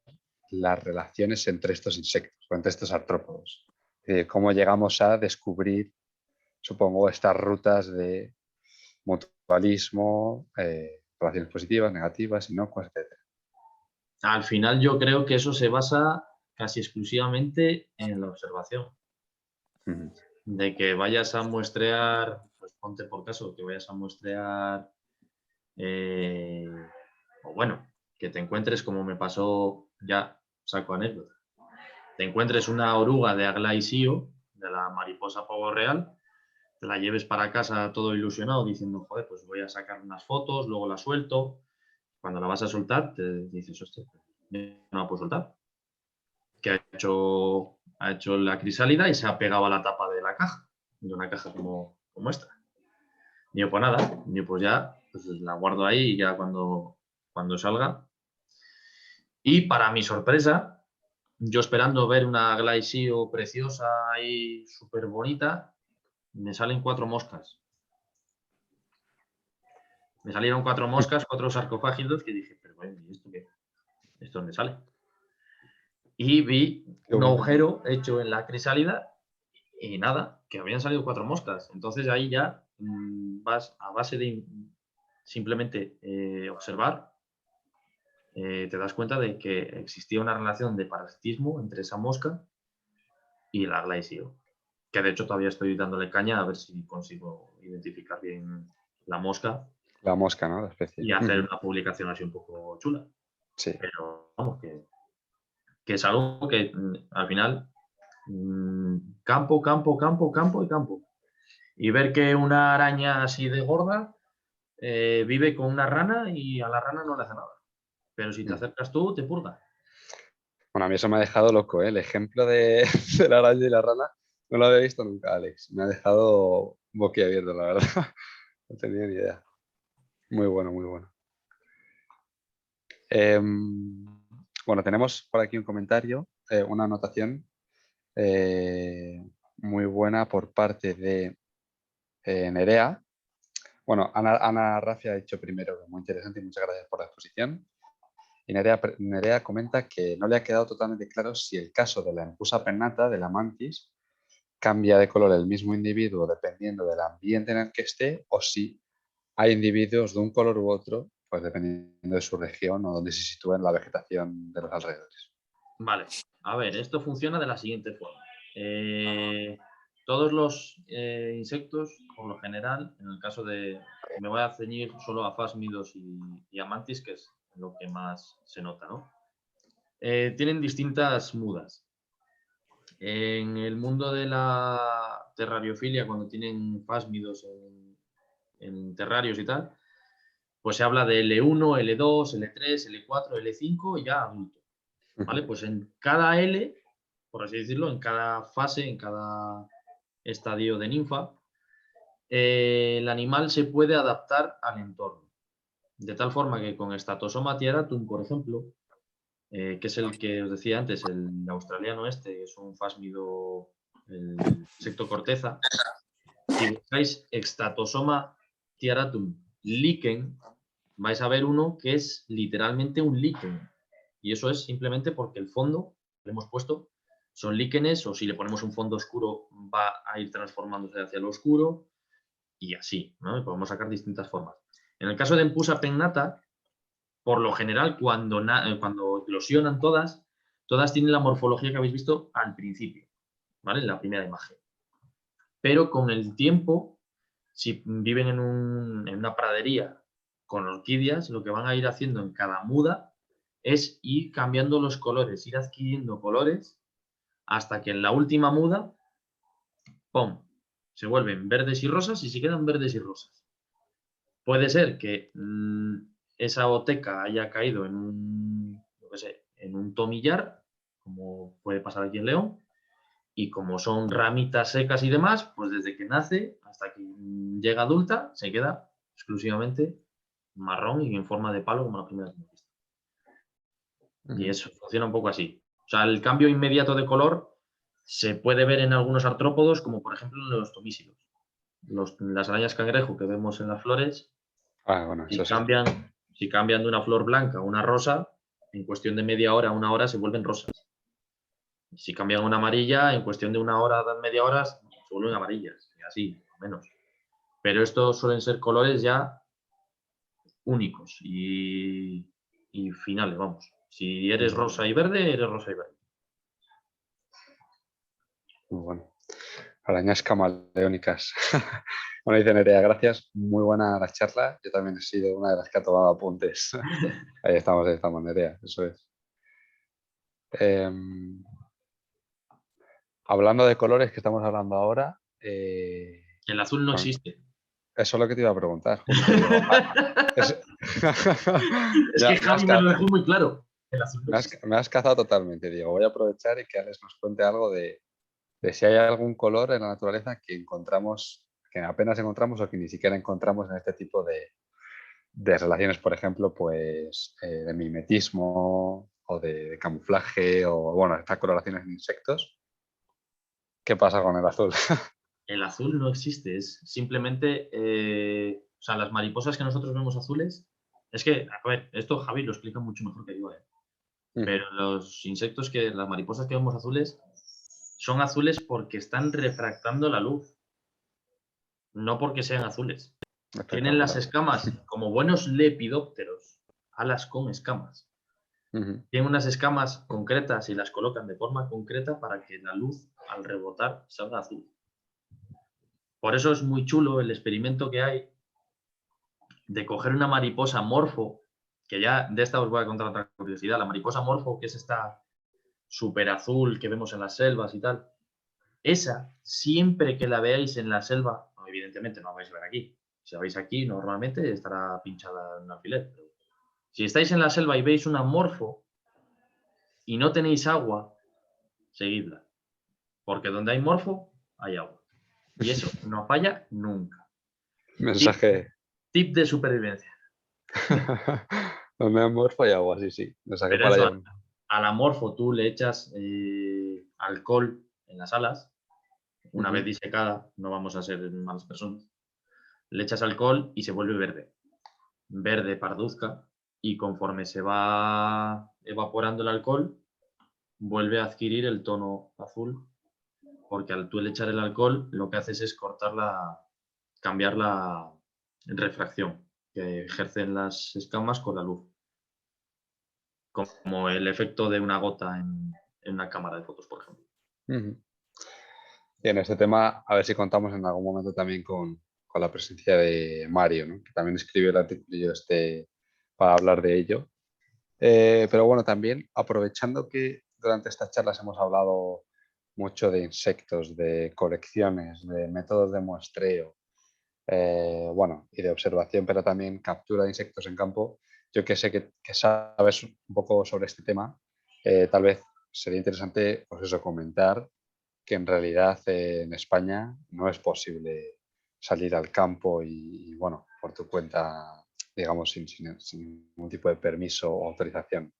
las relaciones entre estos insectos o entre estos artrópodos. Cómo llegamos a descubrir, supongo, estas rutas de mutualismo, relaciones positivas, negativas, inocuas, etc. Al final yo creo que eso se basa casi exclusivamente en la observación. De que vayas a muestrear, pues ponte por caso, que vayas a muestrear, o bueno, que te encuentres como me pasó, ya saco anécdota, te encuentres una oruga de Aglaisio, de la mariposa pavo real, te la lleves para casa todo ilusionado diciendo, joder, pues voy a sacar unas fotos, luego la suelto. Cuando la vas a soltar, te dices, hostia, no la puedo soltar. Que ha hecho la crisálida y se ha pegado a la tapa de la caja, de una caja como esta. Y yo, pues nada, yo pues ya pues la guardo ahí y ya cuando salga. Y para mi sorpresa, yo esperando ver una Glaisio preciosa y súper bonita, me salen 4 moscas. Me salieron 4 moscas, 4 sarcofágidos que dije, pero bueno, ¿y esto qué? ¿Esto dónde sale? Y vi Qué un bueno. agujero hecho en la crisálida y nada, que habían salido 4 moscas. Entonces ahí ya vas a base de simplemente observar, te das cuenta de que existía una relación de parasitismo entre esa mosca y la Glaisio. Que de hecho todavía estoy dándole caña a ver si consigo identificar bien la mosca La mosca, ¿no? La especie. y hacer una publicación así un poco chula. Sí. Pero vamos, que es algo que al final campo, campo, campo, campo y campo. Y ver que una araña así de gorda vive con una rana y a la rana no le hace nada. Pero si te acercas tú, te purga. Bueno, a mí eso me ha dejado loco, ¿eh? El ejemplo de, de la araña y la rana no lo había visto nunca, Alex. Me ha dejado boquiabierto, la verdad. No tenía ni idea. Muy bueno, muy bueno. Bueno, tenemos por aquí un comentario, una anotación muy buena por parte de Nerea. Bueno, Ana Rafia ha dicho primero, muy interesante y muchas gracias por la exposición. Y Nerea comenta que no le ha quedado totalmente claro si el caso de la empusa pennata, de la mantis, cambia de color el mismo individuo dependiendo del ambiente en el que esté o si hay individuos de un color u otro, pues dependiendo de su región o donde se sitúa en la vegetación de los alrededores. Vale, a ver, esto funciona de la siguiente forma. Todos los insectos, por lo general, en el caso de... Me voy a ceñir solo a fásmidos y a mantis, que es lo que más se nota, ¿no? Tienen distintas mudas. En el mundo de la terrariofilia, cuando tienen fásmidos en terrarios y tal, pues se habla de L1, L2, L3, L4, L5 y ya adulto. ¿Vale? Pues en cada L, por así decirlo, en cada fase, en cada estadio de ninfa, el animal se puede adaptar al entorno. De tal forma que con Statosoma tiaratum, por ejemplo, que es el que os decía antes, el australiano este, que es un fásmido, el insecto corteza, si buscáis Statosoma tiaratum lichen, vais a ver uno que es literalmente un líquen. Y eso es simplemente porque el fondo que le hemos puesto son líquenes, o si le ponemos un fondo oscuro va a ir transformándose hacia lo oscuro y así, ¿no? Y podemos sacar distintas formas. En el caso de Empusa pennata, por lo general, cuando eclosionan todas tienen la morfología que habéis visto al principio, ¿vale? En la primera imagen. Pero con el tiempo, si viven en una pradería con orquídeas, lo que van a ir haciendo en cada muda es ir cambiando los colores, ir adquiriendo colores hasta que en la última muda, ¡pum!, se vuelven verdes y rosas y se quedan verdes y rosas. Puede ser que esa oteca haya caído en un tomillar, como puede pasar aquí en León, y como son ramitas secas y demás, pues desde que nace hasta que llega adulta se queda exclusivamente marrón y en forma de palo como la primera que hemos visto. Y eso funciona un poco así. O sea, el cambio inmediato de color Se puede ver en algunos artrópodos, como por ejemplo en los tomísilos. Las arañas cangrejo que vemos en las flores, Bueno, eso sí. si cambian de una flor blanca a una rosa, en cuestión de media hora, una hora, se vuelven rosas. Si cambian una amarilla, en cuestión de una hora, media hora, se vuelven amarillas, y así, o menos. Pero estos suelen ser colores ya únicos y finales, vamos. Si eres rosa y verde, eres rosa y verde. Muy bueno. Arañas camaleónicas. Bueno, dice Nerea, gracias. Muy buena la charla. Yo también he sido una de las que ha tomado apuntes. Ahí estamos, Nerea. Eso es. Hablando de colores que estamos hablando ahora. El azul no existe. Eso es lo que te iba a preguntar, justo. Digo, es que Javi me lo dejó muy claro. El azul no existe. Me has cazado totalmente. Digo, voy a aprovechar y que Alex nos cuente algo de si hay algún color en la naturaleza que encontramos, que apenas encontramos o que ni siquiera encontramos en este tipo de relaciones, por ejemplo, pues de mimetismo o de camuflaje o, bueno, estas coloraciones en insectos. ¿Qué pasa con el azul? El azul no existe, es simplemente, o sea, las mariposas que nosotros vemos azules, es que, a ver, esto Javi lo explica mucho mejor que yo, pero las mariposas que vemos azules, son azules porque están refractando la luz, no porque sean azules. Tienen las escamas como buenos lepidópteros, alas con escamas. Tienen unas escamas concretas y las colocan de forma concreta para que la luz, al rebotar, salga azul. Por eso es muy chulo el experimento que hay de coger una mariposa morfo, que ya de esta os voy a contar otra curiosidad. La mariposa morfo, que es esta súper azul que vemos en las selvas y tal, esa, siempre que la veáis en la selva, evidentemente no la vais a ver aquí. Si la veis aquí, normalmente estará pinchada en un alfiler. Pero si estáis en la selva y veis una morfo y no tenéis agua, seguidla. Porque donde hay morfo, hay agua. Y eso no falla nunca. Mensaje. Tip de supervivencia. Donde hay morfo y agua, sí. Mensaje Pero para eso, allá. al amorfo tú le echas alcohol en las alas, una vez disecada, no vamos a ser malas personas, le echas alcohol y se vuelve verde. Verde parduzca, y conforme se va evaporando el alcohol, vuelve a adquirir el tono azul, porque al tú echar el alcohol, lo que haces es cambiar la refracción que ejercen las escamas con la luz, como el efecto de una gota en una cámara de fotos, por ejemplo. Y en este tema, a ver si contamos en algún momento también con la presencia de Mario, ¿no? Que también escribió el artículo para hablar de ello. Pero bueno, también aprovechando que durante estas charlas hemos hablado mucho de insectos, de colecciones, de métodos de muestreo, bueno, y de observación, pero también captura de insectos en campo. Yo que sé que sabes un poco sobre este tema, tal vez sería interesante, pues eso, comentar que en realidad en España no es posible salir al campo y bueno, por tu cuenta, digamos, sin ningún tipo de permiso o autorización.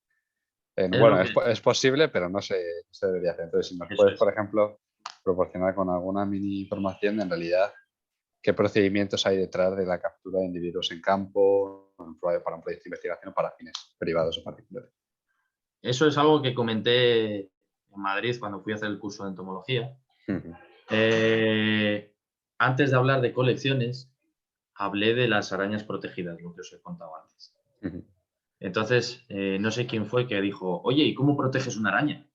Bueno, es posible, pero no se debería hacer. Entonces, si nos puedes, por ejemplo, proporcionar con alguna mini información, en realidad, qué procedimientos hay detrás de la captura de individuos en campo para un proyecto de investigación o para fines privados o particulares. Eso es algo que comenté en Madrid cuando fui a hacer el curso de entomología. Antes de hablar de colecciones, hablé de las arañas protegidas, lo que os he contado antes. Entonces, no sé quién fue que dijo, oye, ¿y cómo proteges una araña?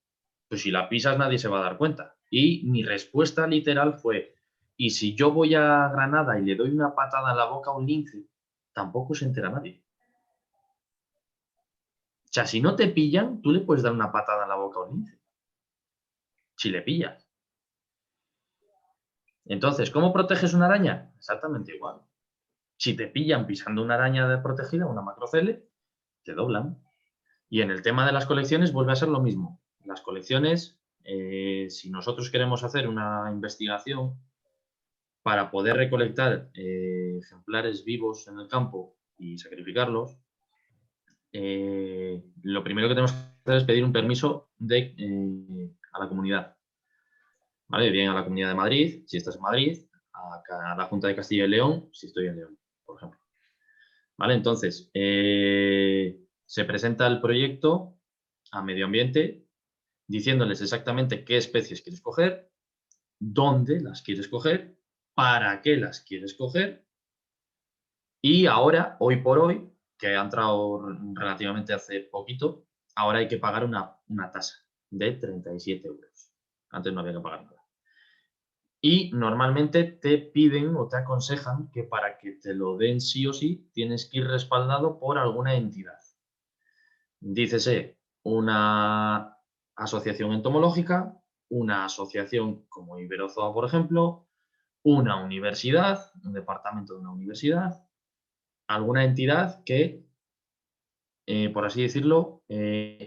Pues si la pisas nadie se va a dar cuenta. Y mi respuesta literal fue, ¿y si yo voy a Granada y le doy una patada en la boca a un lince, tampoco se entera nadie? O sea, si no te pillan, tú le puedes dar una patada en la boca a un lince. Si le pillas. Entonces, ¿cómo proteges una araña? Exactamente igual. Si te pillan pisando una araña protegida, una macrocele, te doblan. Y en el tema de las colecciones vuelve a ser lo mismo. Las colecciones, si nosotros queremos hacer una investigación para poder recolectar ejemplares vivos en el campo y sacrificarlos, lo primero que tenemos que hacer es pedir un permiso a la comunidad. ¿vale? Bien a la Comunidad de Madrid, si estás en Madrid, a la Junta de Castilla y León, si estoy en León, por ejemplo. ¿Vale? Entonces, se presenta el proyecto a medio ambiente diciéndoles exactamente qué especies quieres coger, dónde las quieres coger, para qué las quieres coger. Y ahora, hoy por hoy, que ha entrado relativamente hace poquito, ahora hay que pagar una tasa de 37 euros. Antes no había que pagar nada. Y normalmente te piden o te aconsejan que para que te lo den sí o sí, tienes que ir respaldado por alguna entidad. Dícese una asociación entomológica, una asociación como Iberozoa, por ejemplo, una universidad, un departamento de una universidad, alguna entidad que, por así decirlo,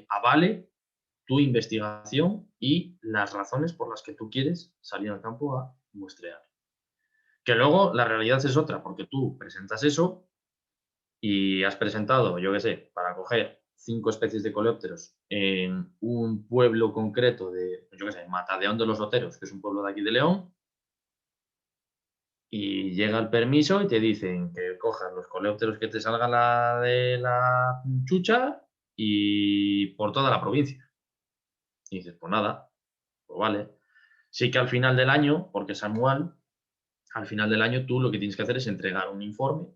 avale tu investigación y las razones por las que tú quieres salir al campo a muestrear. Que luego la realidad es otra, porque tú presentas eso y has presentado, yo qué sé, para coger 5 especies de coleópteros en un pueblo concreto de, yo qué sé, Matadeón de los Oteros, que es un pueblo de aquí de León, y llega el permiso y te dicen que cojas los coleópteros que te salga la de la chucha y por toda la provincia. Y dices, pues nada, pues vale. Sí que al final del año, porque es anual, al final del año tú lo que tienes que hacer es entregar un informe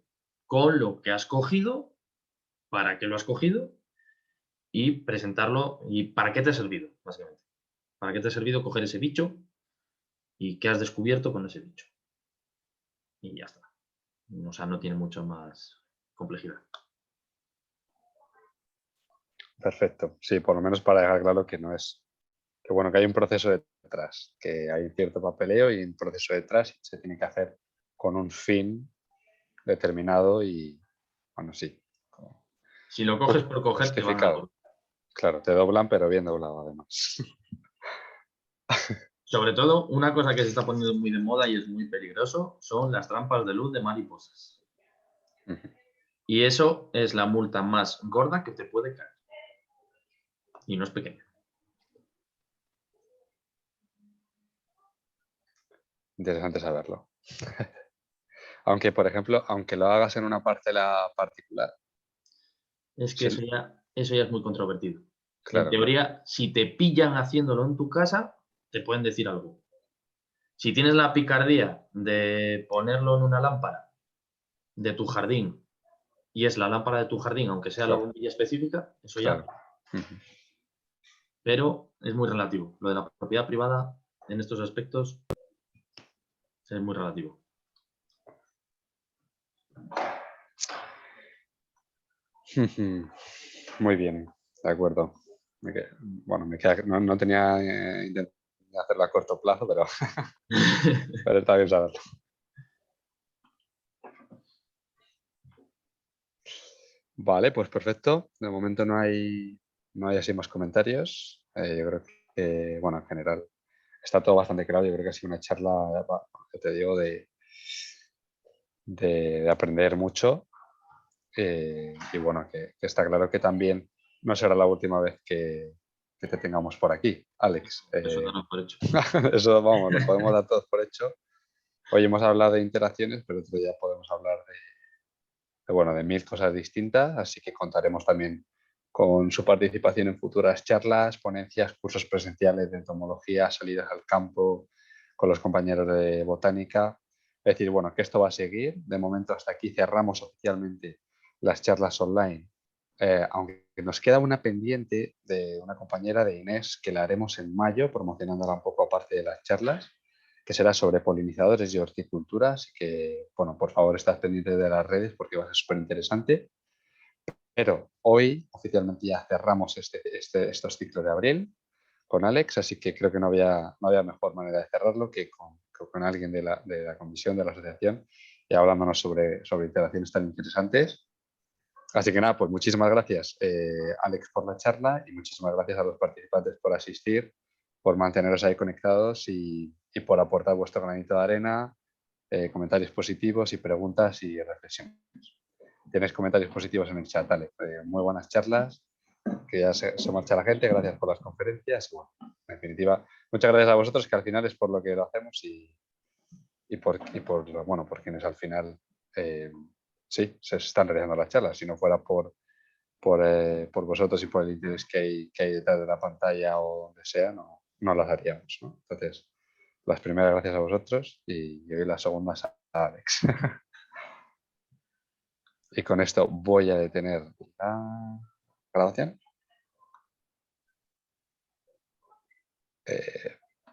con lo que has cogido, para qué lo has cogido y presentarlo y para qué te ha servido, básicamente. Para qué te ha servido coger ese bicho y qué has descubierto con ese bicho. Y ya está. O sea, no tiene mucho más complejidad. Perfecto. Sí, por lo menos para dejar claro que no es, que bueno, que hay un proceso detrás, que hay cierto papeleo y un proceso detrás y se tiene que hacer con un fin determinado y, bueno, sí. Si lo coges por coger, te van a Justificado. Claro, te doblan, pero bien doblado además. Sobre todo, una cosa que se está poniendo muy de moda y es muy peligroso son las trampas de luz de mariposas. Y eso es la multa más gorda que te puede caer. Y no es pequeña. Interesante saberlo. Aunque, por ejemplo, aunque lo hagas en una parcela particular. Es que eso ya es muy controvertido. En Claro, claro. teoría, si te pillan haciéndolo en tu casa, te pueden decir algo. Si tienes la picardía de ponerlo en una lámpara de tu jardín y es la lámpara de tu jardín, aunque sea la Claro, bombilla específica, eso ya. claro. Pero es muy relativo. Lo de la propiedad privada en estos aspectos es muy relativo. Muy bien, de acuerdo. Bueno, no tenía intención de hacerlo a corto plazo, pero, pero está bien saberlo. Vale, pues perfecto. De momento no hay así más comentarios. Yo creo que, bueno, en general está todo bastante claro. Yo creo que ha sido una charla, que te digo, de aprender mucho. Y bueno, que está claro que también no será la última vez que te tengamos por aquí, Alex. Eso darlo por hecho. Eso, vamos, lo podemos dar todos por hecho. Hoy hemos hablado de interacciones, pero otro día podemos hablar bueno, de 1000 cosas distintas, así que contaremos también con su participación en futuras charlas, ponencias, cursos presenciales de entomología, salidas al campo con los compañeros de botánica. Es decir, bueno, que esto va a seguir. De momento hasta aquí cerramos oficialmente las charlas online, aunque nos queda una pendiente de una compañera de Inés que la haremos en mayo, promocionándola un poco aparte de las charlas, que será sobre polinizadores y horticultura, así que, bueno, por favor, estad pendientes de las redes porque va a ser súper interesante. Pero hoy oficialmente ya cerramos estos ciclos de abril con Alex, así que creo que no había mejor manera de cerrarlo que con alguien de la comisión, de la asociación, y hablándonos sobre interacciones tan interesantes. Así que nada, pues muchísimas gracias, Alex, por la charla y muchísimas gracias a los participantes por asistir, por manteneros ahí conectados y por aportar vuestro granito de arena, comentarios positivos y preguntas y reflexiones. Tienes comentarios positivos en el chat, Alex. Muy buenas charlas que ya se marcha la gente, gracias por las conferencias. Bueno, en definitiva, muchas gracias a vosotros, que al final es por lo que lo hacemos y por quienes al final sí, se están realizando las charlas. Si no fuera por vosotros y por el interés que hay detrás de la pantalla o donde sea, no las haríamos, ¿no? Entonces, las primeras gracias a vosotros y hoy las segundas a Alex. Y con esto voy a detener la grabación.